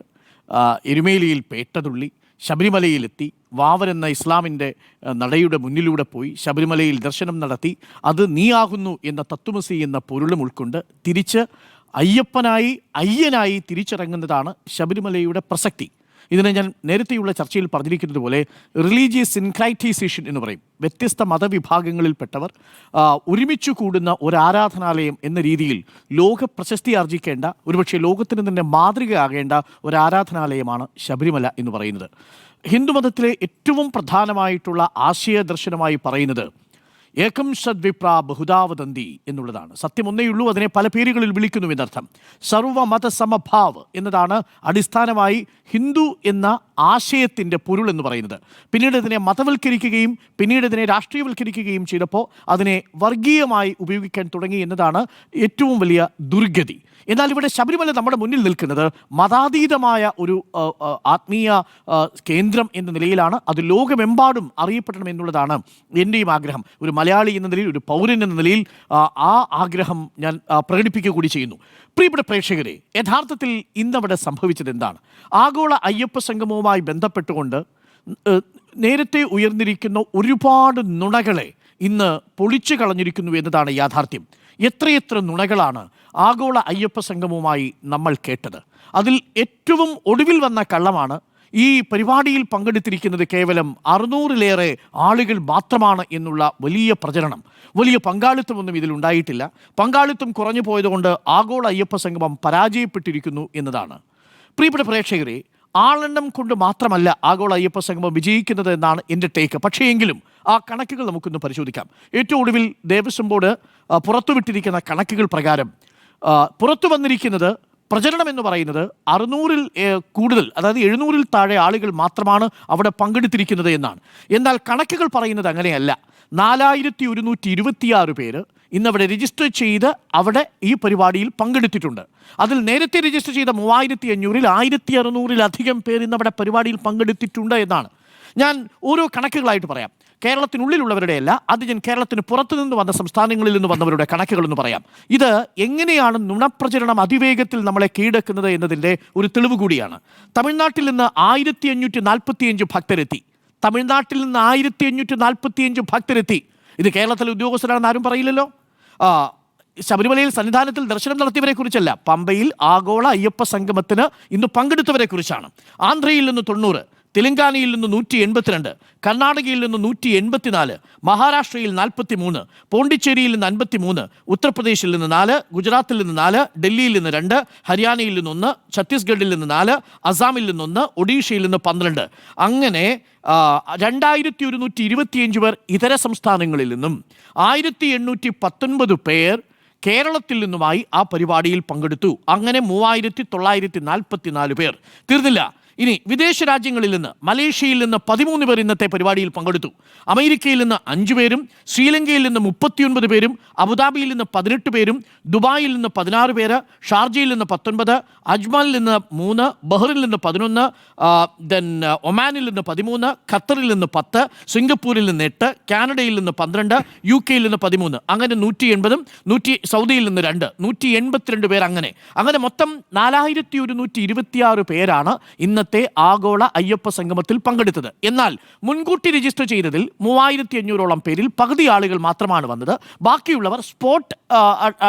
എരുമേലിയിൽ പേട്ടതുള്ളി ശബരിമലയിലെത്തി വാവർ എന്ന ഇസ്ലാമിൻ്റെ നടയുടെ മുന്നിലൂടെ പോയി ശബരിമലയിൽ ദർശനം നടത്തി അത് നീയാകുന്നു എന്ന തത്വമസി എന്ന പൊരുളും ഉൾക്കൊണ്ട് തിരിച്ച് അയ്യനായി തിരിച്ചിറങ്ങുന്നതാണ് ശബരിമലയുടെ പ്രസക്തി. ഇതിനെ ഞാൻ നേരത്തെയുള്ള ചർച്ചയിൽ പറഞ്ഞിരിക്കുന്നത് പോലെ റിലീജിയസ് സിൻക്രൈറ്റൈസേഷൻ എന്ന് പറയും. വ്യത്യസ്ത മതവിഭാഗങ്ങളിൽപ്പെട്ടവർ ഒരുമിച്ച് കൂടുന്ന ഒരു ആരാധനാലയം എന്ന രീതിയിൽ ലോക പ്രശസ്തി ആർജിക്കേണ്ട, ഒരുപക്ഷെ ലോകത്തിന് തന്നെ മാതൃകയാകേണ്ട ഒരു ആരാധനാലയമാണ് ശബരിമല എന്ന് പറയുന്നത്. ഹിന്ദുമതത്തിലെ ഏറ്റവും പ്രധാനമായിട്ടുള്ള ആശയദർശനമായി പറയുന്നത് ഏകം സദ്വിപ്ര ബഹുദാവദന്തി എന്നുള്ളതാണ്. സത്യം ഒന്നേയുള്ളൂ, അതിനെ പല പേരുകളിൽ വിളിക്കുന്നു എന്നർത്ഥം. സർവമത സമഭാവ് എന്നതാണ് അടിസ്ഥാനമായി ഹിന്ദു എന്ന ആശയത്തിൻ്റെ പൊരുൾ എന്ന് പറയുന്നത്. പിന്നീട് ഇതിനെ മതവൽക്കരിക്കുകയും പിന്നീട് ഇതിനെ രാഷ്ട്രീയവൽക്കരിക്കുകയും ചെയ്തപ്പോൾ അതിനെ വർഗീയമായി ഉപയോഗിക്കാൻ തുടങ്ങി എന്നതാണ് ഏറ്റവും വലിയ ദുർഗതി. എന്നാൽ ഇവിടെ ശബരിമല നമ്മുടെ മുന്നിൽ നിൽക്കുന്നത് മതാതീതമായ ഒരു ആത്മീയ കേന്ദ്രം എന്ന നിലയിലാണ്. അത് ലോകമെമ്പാടും അറിയപ്പെടണം എന്നുള്ളതാണ് എൻ്റെയും ആഗ്രഹം. ഒരു മലയാളി എന്ന നിലയിൽ, ഒരു പൗരൻ എന്ന നിലയിൽ ആ ആഗ്രഹം ഞാൻ പ്രകടിപ്പിക്കുക കൂടി ചെയ്യുന്നു. പ്രിയപ്പെട്ട പ്രേക്ഷകരെ, യഥാർത്ഥത്തിൽ ഇന്നവിടെ സംഭവിച്ചത് എന്താണ്? ആഗോള അയ്യപ്പ സംഗമവുമായി ബന്ധപ്പെട്ടുകൊണ്ട് നേരത്തെ ഉയർന്നിരിക്കുന്ന ഒരുപാട് നുണകളെ ഇന്ന് പൊളിച്ചു കളഞ്ഞിരിക്കുന്നു എന്നതാണ് യാഥാർത്ഥ്യം. എത്രയെത്ര നുണകളാണ് ആഗോള അയ്യപ്പ സംഗമവുമായി നമ്മൾ കേട്ടത്. അതിൽ ഏറ്റവും ഒടുവിൽ വന്ന കള്ളമാണ് ഈ പരിപാടിയിൽ പങ്കെടുത്തിരിക്കുന്നത് കേവലം 600-ലേറെ ആളുകൾ മാത്രമാണ് എന്നുള്ള വലിയ പ്രചരണം. വലിയ പങ്കാളിത്തമൊന്നും ഇതിലുണ്ടായിട്ടില്ല. പങ്കാളിത്തം കുറഞ്ഞു പോയതുകൊണ്ട് ആഗോള അയ്യപ്പ സംഗമം പരാജയപ്പെട്ടിരിക്കുന്നു എന്നതാണ്. പ്രിയപ്പെട്ട പ്രേക്ഷകരെ, ആളെണ്ണം കൊണ്ട് മാത്രമല്ല ആഗോള അയ്യപ്പ സംഗമം വിജയിക്കുന്നത് എന്നാണ് എൻ്റെ ടേക്ക്. പക്ഷേ എങ്കിലും ആ കണക്കുകൾ നമുക്കൊന്ന് പരിശോധിക്കാം. ഏറ്റവും ഒടുവിൽ ദേവസ്വം ബോർഡ് പുറത്തുവിട്ടിരിക്കുന്ന കണക്കുകൾ പ്രകാരം പുറത്തു വന്നിരിക്കുന്നത് പ്രചരണം എന്ന് പറയുന്നത് 600-ൽ കൂടുതൽ, അതായത് 700-ൽ താഴെ ആളുകൾ മാത്രമാണ് അവിടെ പങ്കെടുത്തിരിക്കുന്നത് എന്നാണ്. എന്നാൽ കണക്കുകൾ പറയുന്നത് അങ്ങനെയല്ല. 4126 പേര് ഇന്നവിടെ രജിസ്റ്റർ ചെയ്ത് അവിടെ ഈ പരിപാടിയിൽ പങ്കെടുത്തിട്ടുണ്ട്. അതിൽ നേരത്തെ രജിസ്റ്റർ ചെയ്ത 3500-ൽ 1600-ലധികം പേർ ഇന്നവിടെ പരിപാടിയിൽ പങ്കെടുത്തിട്ടുണ്ട് എന്നാണ്. ഞാൻ ഓരോ കണക്കുകളായിട്ട് പറയാം. കേരളത്തിനുള്ളിലുള്ളവരുടെ അല്ല, അത് ഞാൻ കേരളത്തിന് പുറത്തുനിന്ന് വന്ന സംസ്ഥാനങ്ങളിൽ നിന്ന് വന്നവരുടെ കണക്കുകളെന്ന് പറയാം. ഇത് എങ്ങനെയാണ് നുണപ്രചരണം അതിവേഗത്തിൽ നമ്മളെ കീഴടക്കുന്നത് എന്നതിൻ്റെ ഒരു തെളിവ് കൂടിയാണ്. തമിഴ്നാട്ടിൽ നിന്ന് 1545 ഭക്തരെത്തി. തമിഴ്നാട്ടിൽ നിന്ന് 1545 ഭക്തരെത്തി. ഇത് കേരളത്തിലെ ഉദ്യോഗസ്ഥരാണെന്ന് ആരും പറയില്ലല്ലോ. ശബരിമലയിൽ സന്നിധാനത്തിൽ ദർശനം നടത്തിയവരെ കുറിച്ചല്ല, പമ്പയിൽ ആഗോള അയ്യപ്പ സംഗമത്തിന് ഇന്ന് പങ്കെടുത്തവരെ കുറിച്ചാണ്. ആന്ധ്രയിൽ നിന്ന് 90, തെലങ്കാനയിൽ നിന്ന് 182, കർണാടകയിൽ നിന്ന് 184, മഹാരാഷ്ട്രയിൽ 43, പോണ്ടിച്ചേരിയിൽ നിന്ന് 53, ഉത്തർപ്രദേശിൽ നിന്ന് 4, ഗുജറാത്തിൽ നിന്ന് 4, ഡൽഹിയിൽ നിന്ന് 2, ഹരിയാനയിൽ നിന്ന് 1, ഛത്തീസ്ഗഡിൽ നിന്ന് 4, അസാമിൽ നിന്ന് 1, ഒഡീഷയിൽ നിന്ന് 12. അങ്ങനെ 2125 പേർ ഇതര സംസ്ഥാനങ്ങളിൽ നിന്നും 1819 പേർ കേരളത്തിൽ നിന്നുമായി ആ പരിപാടിയിൽ പങ്കെടുത്തു. അങ്ങനെ 3944 പേർ. തീർന്നില്ല. ഇനി വിദേശ രാജ്യങ്ങളിൽ നിന്ന് മലേഷ്യയിൽ നിന്ന് 13 പേർ ഇന്നത്തെ പരിപാടിയിൽ പങ്കെടുത്തു. അമേരിക്കയിൽ നിന്ന് 5 പേരും, ശ്രീലങ്കയിൽ നിന്ന് 39 പേരും, അബുദാബിയിൽ നിന്ന് 18 പേരും, ദുബായിൽ നിന്ന് 16 പേര്, ഷാർജയിൽ നിന്ന് 19, അജ്മാനിൽ നിന്ന് 3, ബഹ്റിനിൽ നിന്ന് 11, ഒമാനിൽ നിന്ന് 13, ഖത്തറിൽ നിന്ന് 10, സിംഗപ്പൂരിൽ നിന്ന് 8, കാനഡയിൽ നിന്ന് 12, UK നിന്ന് 13. അങ്ങനെ 180, സൗദിയിൽ നിന്ന് 2, 182 പേർ. അങ്ങനെ മൊത്തം 4126 പേരാണ് ഇന്നത്തെ ആഗോള അയ്യപ്പ സംഗമത്തിൽ പങ്കെടുത്തത്. എന്നാൽ മുൻകൂട്ടി രജിസ്റ്റർ ചെയ്തതിൽ 3500ഓളം പേരിൽ പകുതി ആളുകൾ മാത്രമാണ് വന്നത്. ബാക്കിയുള്ളവർ സ്പോട്ട്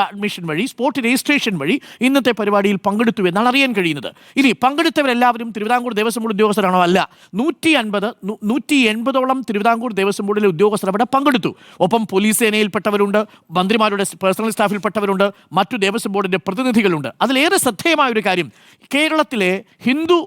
അഡ്മിഷൻ വഴി, സ്പോട്ട് രജിസ്ട്രേഷൻ വഴി ഇന്നത്തെ പരിപാടിയിൽ പങ്കെടുത്തു എന്നാണ് അറിയാൻ കഴിയുന്നത്. ഇനി പങ്കെടുത്തവരെല്ലാവരും തിരുവിതാംകൂർ ദേവസ്വം ബോർഡ് ഉദ്യോഗസ്ഥരാണോ? അല്ല. 180ഓളം തിരുവിതാംകൂർ ദേവസ്വം ബോർഡിലെ ഉദ്യോഗസ്ഥർ അവിടെ പങ്കെടുത്തു. ഒപ്പം പോലീസ് സേനയിൽപ്പെട്ടവരുണ്ട്, മന്ത്രിമാരുടെ പേഴ്സണൽ സ്റ്റാഫിൽപ്പെട്ടവരുണ്ട്, മറ്റു ദേവസ്വം ബോർഡിന്റെ പ്രതിനിധികളുണ്ട്. അതിലേറെ ശ്രദ്ധേയമായ ഒരു കാര്യം, കേരളത്തിലെ ഹിന്ദു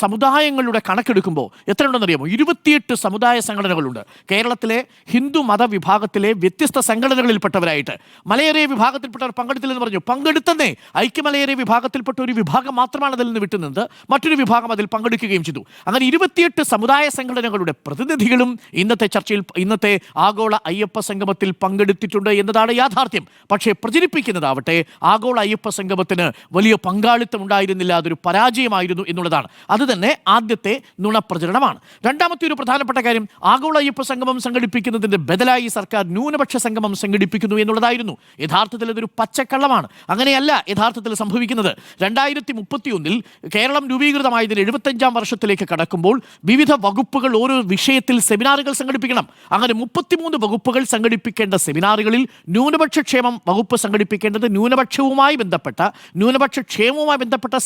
സമുദായങ്ങളുടെ കണക്കെടുക്കുമ്പോൾ എത്ര ഉണ്ടെന്നറിയാമോ? 28 സമുദായ സംഘടനകളുണ്ട് കേരളത്തിലെ ഹിന്ദു മതവിഭാഗത്തിലെ വ്യത്യസ്ത സംഘടനകളിൽപ്പെട്ടവരായിട്ട്. മലയേറിയ വിഭാഗത്തിൽപ്പെട്ടവർ പങ്കെടുത്തില്ലെന്ന് പറഞ്ഞു. പങ്കെടുത്തന്നേ ഐക്യമലയേറിയ വിഭാഗത്തിൽപ്പെട്ട ഒരു വിഭാഗം മാത്രമാണ് അതിൽ നിന്ന് വിട്ടുനിന്നത്. മറ്റൊരു വിഭാഗം അതിൽ പങ്കെടുക്കുകയും ചെയ്തു. അങ്ങനെ 28 സമുദായ സംഘടനകളുടെ പ്രതിനിധികളും ഇന്നത്തെ ചർച്ചയിൽ, ഇന്നത്തെ ആഗോള അയ്യപ്പ സംഗമത്തിൽ പങ്കെടുത്തിട്ടുണ്ട് എന്നതാണ് യാഥാർത്ഥ്യം. പക്ഷേ പ്രചരിപ്പിക്കുന്നതാവട്ടെ ആഗോള അയ്യപ്പ സംഗമത്തിന് വലിയ പങ്കാളിത്തം ഉണ്ടായിരുന്നില്ല, അതൊരു പരാജയമായിരുന്നു എന്നുള്ളതാണ്. അത് തന്നെ ആദ്യത്തെ നുണപ്രചരണമാണ്. രണ്ടാമത്തെ ഒരു പ്രധാനപ്പെട്ട കാര്യം, ആഗോള അയ്യപ്പ സംഗമം സംഘടിപ്പിക്കുന്നതിന്റെ ബദലായി സർക്കാർ ന്യൂനപക്ഷ സംഗമം സംഘടിപ്പിക്കുന്നു എന്നുള്ളതായിരുന്നു. യഥാർത്ഥത്തിൽ അതൊരു പച്ചക്കള്ളമാണ്. അങ്ങനെയല്ല യഥാർത്ഥത്തിൽ സംഭവിക്കുന്നത്. 2031 കേരളം രൂപീകൃതമായതിന് 75-ാം വർഷത്തിലേക്ക് കടക്കുമ്പോൾ വിവിധ വകുപ്പുകൾ ഓരോ വിഷയത്തിൽ സെമിനാറുകൾ സംഘടിപ്പിക്കണം. അങ്ങനെ 33 വകുപ്പുകൾ സംഘടിപ്പിക്കേണ്ട സെമിനാറുകളിൽ ന്യൂനപക്ഷ ക്ഷേമം വകുപ്പ് സംഘടിപ്പിക്കേണ്ടത് ന്യൂനപക്ഷവുമായി ബന്ധപ്പെട്ട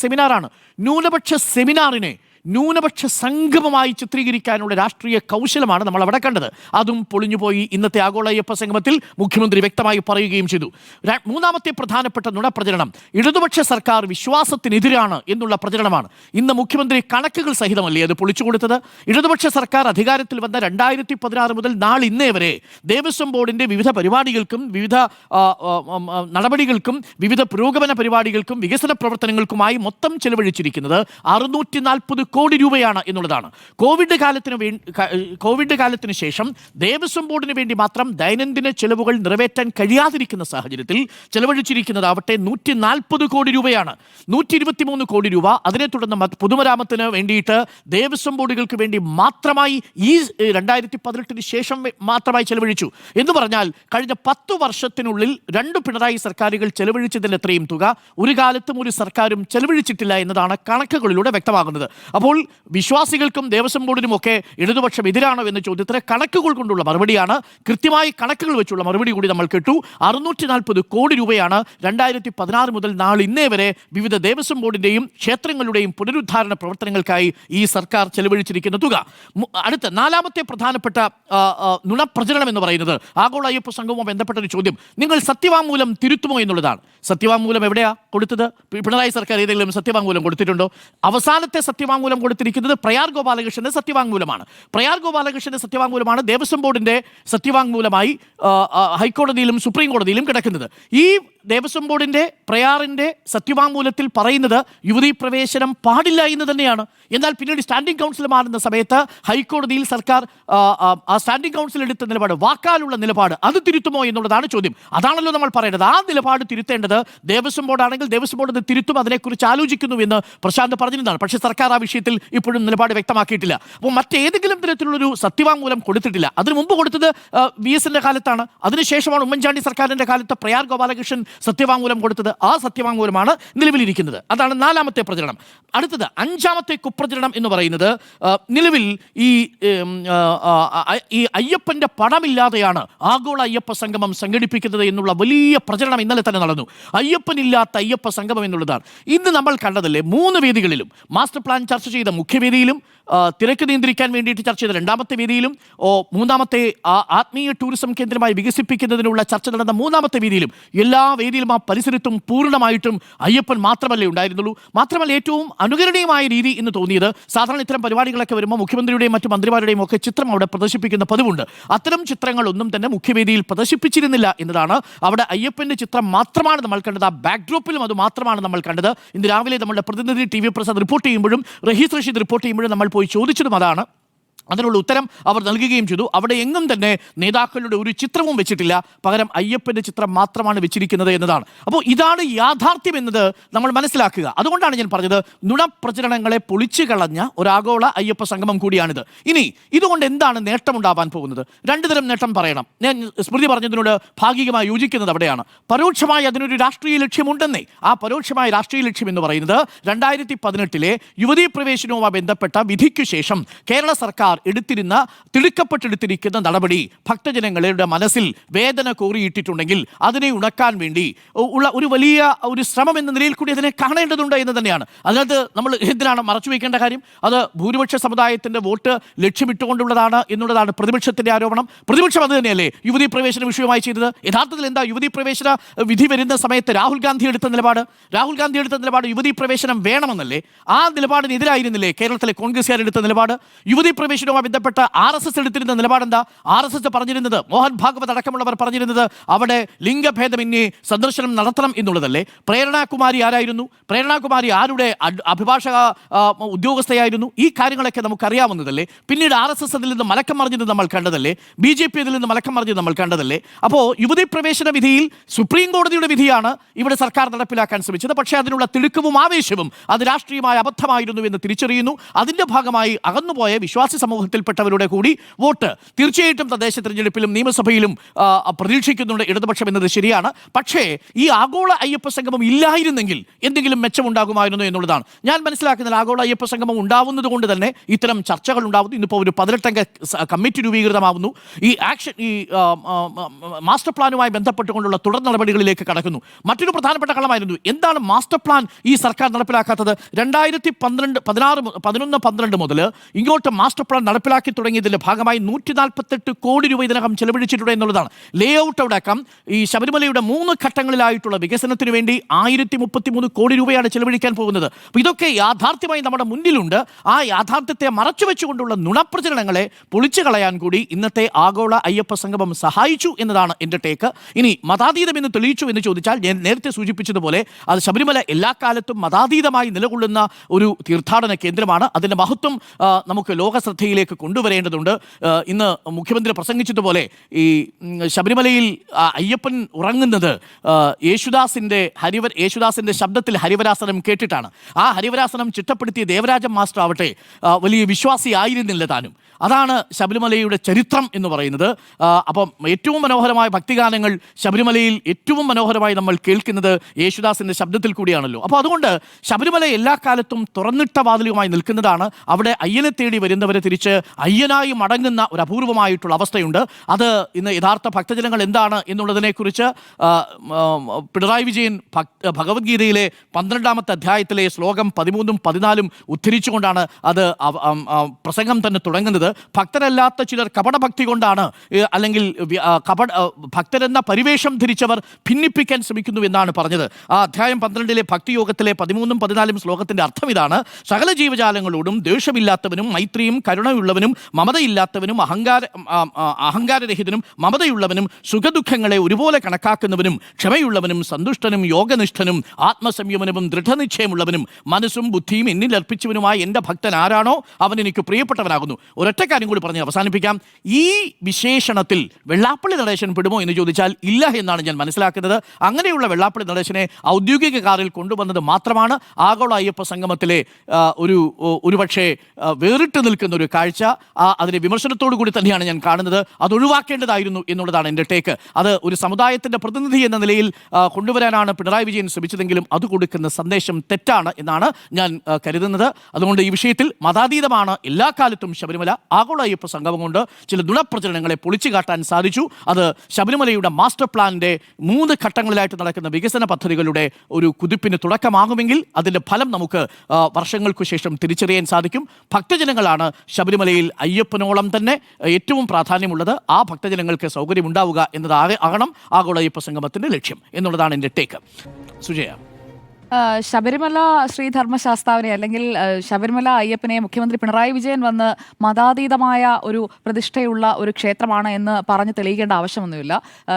സെമിനാറാണ്. ന്യൂനപക്ഷ സെമിനാറിനെ ന്യൂനപക്ഷ സംഗമമായി ചിത്രീകരിക്കാനുള്ള രാഷ്ട്രീയ കൗശലമാണ് നമ്മൾ അവിടെ കണ്ടത്. അതും പൊളിഞ്ഞുപോയി ഇന്നത്തെ ആഗോള അയ്യപ്പ സംഗമത്തിൽ മുഖ്യമന്ത്രി വ്യക്തമായി പറയുകയും ചെയ്തു. മൂന്നാമത്തെ പ്രധാനപ്പെട്ട നുണപ്രചരണം ഇടതുപക്ഷ സർക്കാർ വിശ്വാസത്തിനെതിരാണ് എന്നുള്ള പ്രചരണമാണ്. ഇന്ന് മുഖ്യമന്ത്രി കണക്കുകൾ സഹിതമല്ലേ അത് പൊളിച്ചു കൊടുത്തത്? ഇടതുപക്ഷ സർക്കാർ അധികാരത്തിൽ വന്ന 2016 മുതൽ നാളിന്നേ വരെ ദേവസ്വം ബോർഡിന്റെ വിവിധ പരിപാടികൾക്കും വിവിധ നടപടികൾക്കും വിവിധ പുരോഗമന പരിപാടികൾക്കും വികസന പ്രവർത്തനങ്ങൾക്കുമായി മൊത്തം ചെലവഴിച്ചിരിക്കുന്നത് 640 കോടി രൂപയാണ് എന്നുള്ളതാണ്. കോവിഡ് കാലത്തിന് ശേഷം ദേവസ്വം ബോർഡിന് വേണ്ടി മാത്രം ദൈനംദിന ചെലവുകൾ നിറവേറ്റാൻ കഴിയാതിരിക്കുന്ന സാഹചര്യത്തിൽ ചെലവഴിച്ചിരിക്കുന്നതാവട്ടെ 140 കോടി രൂപയാണ്. 123 കോടി രൂപ അതിനെ തുടർന്ന് പൊതുമരാമത്തിന് വേണ്ടിയിട്ട് ദേവസ്വം ബോർഡുകൾക്ക് വേണ്ടി മാത്രമായി ഈ 2018 ശേഷം മാത്രമായി ചെലവഴിച്ചു എന്ന് പറഞ്ഞാൽ കഴിഞ്ഞ 10 വർഷത്തിനുള്ളിൽ 2 പിണറായി സർക്കാരുകൾ ചെലവഴിച്ചതിൽ എത്രയും തുക ഒരു കാലത്തും ഒരു സർക്കാരും ചെലവഴിച്ചിട്ടില്ല എന്നതാണ് കണക്കുകളിലൂടെ വ്യക്തമാകുന്നത്. അപ്പോൾ വിശ്വാസികൾക്കും ദേവസ്വം ബോർഡിനുമൊക്കെ ഇടതുപക്ഷം എതിരാണോ എന്ന ചോദ്യത്തിന് കണക്കുകൾ കൊണ്ടുള്ള മറുപടിയാണ്. കൃത്യമായി കണക്കുകൾ വെച്ചുള്ള മറുപടി കൂടി നമ്മൾ കേട്ടു. 640 കോടി രൂപയാണ് 2016 മുതൽ നാളിന്നേ വരെ വിവിധ ദേവസ്വം ബോർഡിന്റെയും ക്ഷേത്രങ്ങളുടെയും പുനരുദ്ധാരണ പ്രവർത്തനങ്ങൾക്കായി ഈ സർക്കാർ ചെലവഴിച്ചിരിക്കുന്ന തുക. അടുത്ത നാലാമത്തെ പ്രധാനപ്പെട്ട നുണപ്രചരണം എന്ന് പറയുന്നത് ആഗോള അയ്യപ്പ സംഘവുമായി ബന്ധപ്പെട്ട ഒരു ചോദ്യം, നിങ്ങൾ സത്യവാങ്മൂലം തിരുത്തുമോ എന്നുള്ളതാണ്. സത്യവാങ്മൂലം എവിടെയാ കൊടുത്തത്? പിണറായി സർക്കാർ ഏതെങ്കിലും സത്യവാങ്മൂലം കൊടുത്തിട്ടുണ്ടോ? അവസാനത്തെ സത്യവാങ്മൂലം കൊടുത്തിരിക്കുന്നത് പ്രയാർ ഗോപാലകൃഷ്ണന്റെ സത്യവാങ്മൂലമാണ്. പ്രയാർ ഗോപാലകൃഷ്ണന്റെ സത്യവാങ്മൂലമാണ് ദേവസ്വം ബോർഡിന്റെ സത്യവാങ്മൂലമായി ഹൈക്കോടതിയിലും സുപ്രീം കോടതിയിലും കിടക്കുന്നത്. ഈ ദേവസ്വം ബോർഡിന്റെ പ്രയാറിന്റെ സത്യവാങ്മൂലത്തിൽ പറയുന്നത് യുവതീ പ്രവേശനം പാടില്ല എന്ന് തന്നെയാണ്. എന്നാൽ പിന്നീട് സ്റ്റാൻഡിംഗ് കൗൺസിൽ മാറുന്ന സമയത്ത് ഹൈക്കോടതിയിൽ സർക്കാർ ആ സ്റ്റാൻഡിംഗ് കൗൺസിൽ എടുത്ത നിലപാട്, വാക്കാലുള്ള നിലപാട്, അത് തിരുത്തുമോ എന്നുള്ളതാണ് ചോദ്യം. അതാണല്ലോ നമ്മൾ പറയേണ്ടത്. ആ നിലപാട് തിരുത്തേണ്ടത് ദേവസ്വം ബോർഡാണെങ്കിൽ ദേവസ്വം ബോർഡ് തിരുത്തും, അതിനെക്കുറിച്ച് ആലോചിക്കുന്നു എന്ന് പ്രശാന്ത് പറഞ്ഞതാണ്. പക്ഷേ സർക്കാർ ആ വിഷയത്തിൽ ഇപ്പോഴും നിലപാട് വ്യക്തമാക്കിയിട്ടില്ല. അപ്പോൾ മറ്റേതെങ്കിലും തരത്തിലുള്ളൊരു സത്യവാങ്മൂലം കൊടുത്തിട്ടില്ല. അതിനു മുമ്പ് കൊടുത്തത് VS-ന്റെ കാലത്താണ്. അതിനുശേഷമാണ് ഉമ്മൻചാണ്ടി സർക്കാരിന്റെ കാലത്ത് പ്രയാർ ഗോപാലകൃഷ്ണൻ സത്യവാങ്മൂലം കൊടുത്തത്. ആ സത്യവാങ്മൂലമാണ് നിലവിലിരിക്കുന്നത്. അതാണ് 4ാമത്തെ പ്രചരണം. അടുത്തത് 5ാമത്തെ കുപ്രചരണം എന്ന് പറയുന്നത് നിലവിൽ ഈ അയ്യപ്പന്റെ പടമില്ലാതെയാണ് ആഗോള അയ്യപ്പ സംഗമം സംഘടിപ്പിക്കുന്നത് എന്നുള്ള വലിയ പ്രചരണം ഇന്നലെ തന്നെ നടന്നു. അയ്യപ്പനില്ലാത്ത അയ്യപ്പ സംഗമം എന്നുള്ളതാണ്. ഇന്ന് നമ്മൾ കണ്ടതല്ലേ 3 വേദികളിലും മാസ്റ്റർ പ്ലാൻ ചർച്ച ചെയ്ത മുഖ്യവേദിയിലും, തിരക്ക് നിയന്ത്രിക്കാൻ വേണ്ടിയിട്ട് ചർച്ച ചെയ്ത 2ാമത്തെ വേദിയിലും, 3ാമത്തെ ആത്മീയ ടൂറിസം കേന്ദ്രമായി വികസിപ്പിക്കുന്നതിനുള്ള ചർച്ച നടന്ന 3ാമത്തെ വേദിയിലും, എല്ലാ വേദിയിലും ആ പരിസരത്തും പൂർണ്ണമായിട്ടും അയ്യപ്പൻ മാത്രമല്ലേ ഉണ്ടായിരുന്നുള്ളൂ. മാത്രമല്ല ഏറ്റവും അനുകരണീയമായ രീതി എന്ന് തോന്നിയത്, സാധാരണ ഇത്തരം പരിപാടികളൊക്കെ വരുമ്പോൾ മുഖ്യമന്ത്രിയുടെയും മറ്റു മന്ത്രിമാരുടെയും ഒക്കെ ചിത്രം അവിടെ പ്രദർശിപ്പിക്കുന്ന പതിവുണ്ട്. അത്തരം ചിത്രങ്ങളൊന്നും തന്നെ മുഖ്യവേദിയിൽ പ്രദർശിപ്പിച്ചിരുന്നില്ല എന്നതാണ്. അവിടെ അയ്യപ്പന്റെ ചിത്രം മാത്രമാണ് നമ്മൾ കണ്ടത്. ആ ബാക്ക്ഡ്രോപ്പിലും അത് മാത്രമാണ് നമ്മൾ കണ്ടത്. ഇന്ന് രാവിലെ നമ്മുടെ പ്രതിനിധി TV പ്രസാദ് റിപ്പോർട്ട് ചെയ്യുമ്പോഴും റഹീസ് റഷീദ് റിപ്പോർട്ട് ചെയ്യുമ്പോഴും നമ്മൾ പോയി ചോദിച്ചതും അതാണ്. അതിനുള്ള ഉത്തരം അവർ നൽകുകയും ചെയ്തു. അവിടെ എങ്ങും തന്നെ നേതാക്കളുടെ ഒരു ചിത്രവും വെച്ചിട്ടില്ല, പകരം അയ്യപ്പൻ്റെ ചിത്രം മാത്രമാണ് വെച്ചിരിക്കുന്നത് എന്നതാണ്. അപ്പോൾ ഇതാണ് യാഥാർത്ഥ്യം എന്നത് നമ്മൾ മനസ്സിലാക്കുക. അതുകൊണ്ടാണ് ഞാൻ പറഞ്ഞത്, നുണപ്രചരണങ്ങളെ പൊളിച്ചു കളഞ്ഞ ഒരാഗോള അയ്യപ്പ സംഗമം കൂടിയാണിത്. ഇനി ഇതുകൊണ്ട് എന്താണ് നേട്ടമുണ്ടാവാൻ പോകുന്നത്? 2 തരം നേട്ടം പറയണം. ഞാൻ സ്മൃതി പറഞ്ഞതിനോട് ഭാഗികമായി യോജിക്കുന്നത് അവിടെയാണ്. പരോക്ഷമായി അതിനൊരു രാഷ്ട്രീയ ലക്ഷ്യമുണ്ടെന്നേ. ആ പരോക്ഷമായ രാഷ്ട്രീയ ലക്ഷ്യം എന്ന് പറയുന്നത് 2018 യുവതീ പ്രവേശനവുമായി ബന്ധപ്പെട്ട വിധിക്കു ശേഷം കേരള സർക്കാർ തിടുക്കപ്പെട്ടെടുത്തിരിക്കുന്ന നടപടി ഭക്തജനങ്ങളുടെ മനസ്സിൽ വേദന കോറിയിട്ടിട്ടുണ്ടെങ്കിൽ അതിനെ ഉണക്കാൻ വേണ്ടി ഉള്ള ഒരു വലിയ ഒരു ശ്രമം എന്ന നിലയിൽ കൂടി അതിനെ കാണേണ്ടതുണ്ട് എന്ന് തന്നെയാണ്. അതിനകത്ത് നമ്മൾ എന്തിനാണ് മറച്ചു വയ്ക്കേണ്ട കാര്യം? അത് ഭൂരിപക്ഷ സമുദായത്തിൻ്റെ വോട്ട് ലക്ഷ്യമിട്ടുകൊണ്ടുള്ളതാണ് എന്നുള്ളതാണ് പ്രതിപക്ഷത്തിൻ്റെ ആരോപണം. പ്രതിപക്ഷം അത് തന്നെയല്ലേ യുവതീ പ്രവേശന വിഷയമായി ചെയ്തത്? യഥാർത്ഥത്തിൽ എന്താ യുവതീ പ്രവേശന വിധി വരുന്ന സമയത്ത് രാഹുൽ ഗാന്ധി എടുത്ത നിലപാട് യുവതീ പ്രവേശനം വേണമെന്നല്ലേ? ആ നിലപാടിനെതിരായിരുന്നില്ലേ കേരളത്തിലെ കോൺഗ്രസ്സുകാർ എടുത്ത നിലപാട്? യുവതീ പ്രവേശനവുമായി ബന്ധപ്പെട്ട RSS എടുത്തിരുന്ന നിലപാടെന്താ? RSS പറഞ്ഞിരുന്നത്, മോഹൻ ഭാഗവത് അടക്കമുള്ളവർ പറഞ്ഞിരുന്നത് അവിടെ ലിംഗഭേദമന്യേ സന്ദർശനം നടത്തണം എന്നുള്ളതല്ലേ? പ്രേരണാകുമാരി ആരായിരുന്നു? പ്രേരണാകുമാരി ആരുടെ അഭിഭാഷക ഉദ്യോഗസ്ഥയായിരുന്നു? ഈ കാര്യങ്ങളൊക്കെ നമുക്കറിയാവുന്നതല്ലേ? പിന്നീട് RSS അതിൽ നിന്ന് മലക്കം മറിഞ്ഞത് നമ്മൾ കണ്ടതല്ലേ? BJP അതിൽ നിന്ന് മലക്കം മറിഞ്ഞത് നമ്മൾ കണ്ടതല്ലേ? അപ്പോൾ യുവതീ പ്രവേശന വിധിയിൽ സുപ്രീം കോടതിയുടെ വിധിയാണ് ഇവിടെ സർക്കാർ നടപ്പിലാക്കാൻ ശ്രമിച്ചത്. പക്ഷേ അതിനുള്ള തിടുക്കവും ആവേശവും അത് രാഷ്ട്രീയമായ അബദ്ധമായിരുന്നു എന്ന് തിരിച്ചറിയുന്നു. അതിൻ്റെ ഭാഗമായി അകന്നുപോയ വിശ്വാസി സമൂഹത്തിൽപ്പെട്ടവരുടെ കൂടി വോട്ട് തീർച്ചയായിട്ടും തദ്ദേശ തെരഞ്ഞെടുപ്പിലും നിയമസഭയിലും പ്രതീക്ഷിക്കുന്നുണ്ട് ഇടതുപക്ഷം എന്നത് ശരിയാണ്. പക്ഷേ ഈ ആഗോള അയ്യപ്പ സംഗമം ഇല്ലായിരുന്നെങ്കിൽ എന്തെങ്കിലും മെച്ചമുണ്ടാകുമായിരുന്നു എന്നുള്ളതാണ് ഞാൻ മനസ്സിലാക്കുന്നത്. ആഗോള അയ്യപ്പ സംഗമം ഉണ്ടാവുന്നത് കൊണ്ട് തന്നെ ഇത്തരം ചർച്ചകൾ ഉണ്ടാവുന്നു. ഇന്നിപ്പോൾ ഒരു 18-അംഗ കമ്മിറ്റി രൂപീകൃതമാവുന്നു. ഈ മാസ്റ്റർ പ്ലാനുമായി ബന്ധപ്പെട്ടുകൊണ്ടുള്ള തുടർ നടപടികളിലേക്ക് കടക്കുന്നു. മറ്റൊരു പ്രധാനപ്പെട്ട കളമായിരുന്നു, എന്താണ് മാസ്റ്റർ പ്ലാൻ ഈ സർക്കാർ നടപ്പിലാക്കാത്തത്? 2011-12 മുതൽ ഇങ്ങോട്ട് മാസ്റ്റർ പ്ലാൻ നടപ്പിലാക്കി തുടങ്ങിയതിൻ്റെ ഭാഗമായി 148 കോടി രൂപ ഇതിനകം ചെലവഴിച്ചിട്ടുണ്ട് എന്നുള്ളതാണ്. ലേ ഔട്ട് അടക്കം ഈ ശബരിമലയുടെ 3 ഘട്ടങ്ങളിലായിട്ടുള്ള വികസനത്തിന് വേണ്ടി 1033 കോടി രൂപയാണ് ചെലവഴിക്കാൻ പോകുന്നത്. അപ്പോൾ ഇതൊക്കെ യാഥാർത്ഥ്യമായി നമ്മുടെ മുന്നിലുണ്ട്. ആ യാഥാർത്ഥ്യത്തെ മറച്ചുവെച്ചുകൊണ്ടുള്ള നുണപ്രചരണങ്ങളെ പൊളിച്ചു കളയാൻ കൂടി ഇന്നത്തെ ആഗോള അയ്യപ്പ സംഗമം സഹായിച്ചു എന്നതാണ് എൻ്റെ ടേക്ക്. ഇനി മതാതീതം എന്ന് തെളിയിച്ചു എന്ന് ചോദിച്ചാൽ, ഞാൻ നേരത്തെ സൂചിപ്പിച്ചതുപോലെ അത് ശബരിമല എല്ലാ കാലത്തും മതാതീതമായി നിലകൊള്ളുന്ന ഒരു തീർത്ഥാടന കേന്ദ്രമാണ്. അതിൻ്റെ മഹത്വം നമുക്ക് ലോക ശ്രദ്ധയിലേക്ക് കൊണ്ടുവരേണ്ടതുണ്ട്. ഇന്ന് മുഖ്യമന്ത്രി പ്രസംഗിച്ചതുപോലെ ഈ ശബരിമലയിൽ അയ്യപ്പൻ ഉറങ്ങുന്നത് യേശുദാസിൻ്റെ ശബ്ദത്തിൽ ഹരിവരാസനം കേട്ടിട്ടാണ്. ആ ഹരിവരാസനം ചിട്ടപ്പെടുത്തിയ ദേവരാജൻ മാസ്റ്റർ ആവട്ടെ വലിയ വിശ്വാസിയായിരുന്നില്ല താനും. അതാണ് ശബരിമലയുടെ ചരിത്രം എന്ന് പറയുന്നത്. അപ്പം ഏറ്റവും മനോഹരമായ ഭക്തിഗാനങ്ങൾ ശബരിമലയിൽ ഏറ്റവും മനോഹരമായി നമ്മൾ കേൾക്കുന്നത് യേശുദാസിൻ്റെ ശബ്ദത്തിൽ കൂടിയാണല്ലോ. അപ്പോൾ അതുകൊണ്ട് ശബരിമല എല്ലാ കാലത്തും തുറന്നിട്ട വാതിലുമായി നിൽക്കുന്നതാണ്. അവിടെ അയ്യനെ തേടി വരുന്നവരെ തിരിച്ച് അയ്യനായി മടങ്ങുന്ന ഒരു അപൂർവമായിട്ടുള്ള അവസ്ഥയുണ്ട്. അത് ഇന്ന് യഥാർത്ഥ ഭക്തജനങ്ങൾ എന്താണ് എന്നുള്ളതിനെക്കുറിച്ച് പിണറായി വിജയൻ ഭഗവത്ഗീതയിലെ 12-ാമത്തെ അധ്യായത്തിലെ ശ്ലോകം 13ഉം 14ഉം ഉദ്ധരിച്ചുകൊണ്ടാണ് അത് പ്രസംഗം തന്നെ തുടങ്ങുന്നത്. ഭക്തരല്ലാത്ത ചിലർ കപടഭക്തി കൊണ്ടാണ്, അല്ലെങ്കിൽ ഭക്തരെന്ന പരിവേഷം ധരിച്ചവർ ഭിന്നിപ്പിക്കാൻ ശ്രമിക്കുന്നു എന്നാണ് പറഞ്ഞത്. ആ അധ്യായം 12-ലെ ഭക്തിയോഗത്തിലെ 13ഉം 14ഉം ശ്ലോകത്തിൻ്റെ അർത്ഥം ഇതാണ്: സകല ജീവജാലങ്ങളോടും ദ്വേഷമില്ലാത്തവനും മൈത്രിയും കരുണയുള്ളവനും മമതയില്ലാത്തവനും അഹങ്കാരരഹിതനും മമതയുള്ളവനും സുഖദുഃഖങ്ങളെ ഒരുപോലെ കണക്കാക്കുന്നവനും ക്ഷമയുള്ളവനും സന്തുഷ്ടനും യോഗനിഷ്ഠനും ആത്മസംയമനവും ദൃഢനിശ്ചയമുള്ളവനും മനസ്സും ബുദ്ധിയും എന്നിൽ അർപ്പിച്ചവനുമായ എൻ്റെ ഭക്തൻ ആരാണോ അവൻ എനിക്ക് പ്രിയപ്പെട്ടവനാകുന്നു. ഒരൊറ്റ കാര്യം കൂടി പറഞ്ഞ് അവസാനിപ്പിക്കാം. ഈ വിശേഷണത്തിൽ വെള്ളാപ്പള്ളി നടേശൻ പെടുമോ എന്ന് ചോദിച്ചാൽ ഇല്ല എന്നാണ് ഞാൻ മനസ്സിലാക്കുന്നത്. അങ്ങനെയുള്ള വെള്ളാപ്പള്ളി നടേശനെ ഔദ്യോഗിക കാറിൽ കൊണ്ടുവന്നത് മാത്രമാണ് ആഗോള അയ്യപ്പ സംഗമത്തിലെ ഒരു പക്ഷേ വേറിട്ട് നിൽക്കുന്ന ഒരു കാഴ്ച അതിനെ വിമർശനത്തോടു കൂടി തന്നെയാണ് ഞാൻ കാണുന്നത്. അത് ഒഴിവാക്കേണ്ടതായിരുന്നു എന്നുള്ളതാണ് എൻ്റെ ടേക്ക്. അത് ഒരു സമുദായത്തിൻ്റെ പ്രതിനിധി എന്ന നിലയിൽ കൊണ്ടുവരാനാണ് പിണറായി വിജയൻ ശ്രമിച്ചതെങ്കിലും അത് കൊടുക്കുന്ന സന്ദേശം തെറ്റാണ് എന്നാണ് ഞാൻ കരുതുന്നത്. അതുകൊണ്ട് ഈ വിഷയത്തിൽ മതാതീതമാണ് എല്ലാ കാലത്തും ശബരിമല. ആഗോള അയ്യപ്പ സംഗമം കൊണ്ട് ചില നുണപ്രചരണങ്ങളെ പൊളിച്ചു കാട്ടാൻ സാധിച്ചു. അത് ശബരിമലയുടെ മാസ്റ്റർ പ്ലാനിൻ്റെ 3 ഘട്ടങ്ങളിലായിട്ട് നടക്കുന്ന വികസന പദ്ധതികളുടെ ഒരു കുതിപ്പിന് തുടക്കമാകുമെങ്കിൽ അതിൻ്റെ ഫലം നമുക്ക് വർഷങ്ങൾക്കു ശേഷം തിരിച്ചറിയാൻ സാധിക്കും. ഭക്തജനങ്ങളാണ് ശബരിമലയിൽ അയ്യപ്പനോളം തന്നെ ഏറ്റവും പ്രാധാന്യമുള്ളത്. ആ ഭക്തജനങ്ങൾക്ക് സൗകര്യമുണ്ടാവുക എന്നത് ആകണം ആഗോള അയ്യപ്പ സംഗമത്തിൻ്റെ ലക്ഷ്യം എന്നുള്ളതാണ് എൻ്റെ ടേക്ക്. സുജയ, ശബരിമല ശ്രീധർമ്മശാസ്താവിനെ അല്ലെങ്കിൽ ശബരിമല അയ്യപ്പനെ മുഖ്യമന്ത്രി പിണറായി വിജയൻ വന്ന് മതാതീതമായ ഒരു പ്രതിഷ്ഠയുള്ള ഒരു ക്ഷേത്രമാണ് എന്ന് പറഞ്ഞ് തെളിയിക്കേണ്ട ആവശ്യമൊന്നുമില്ല.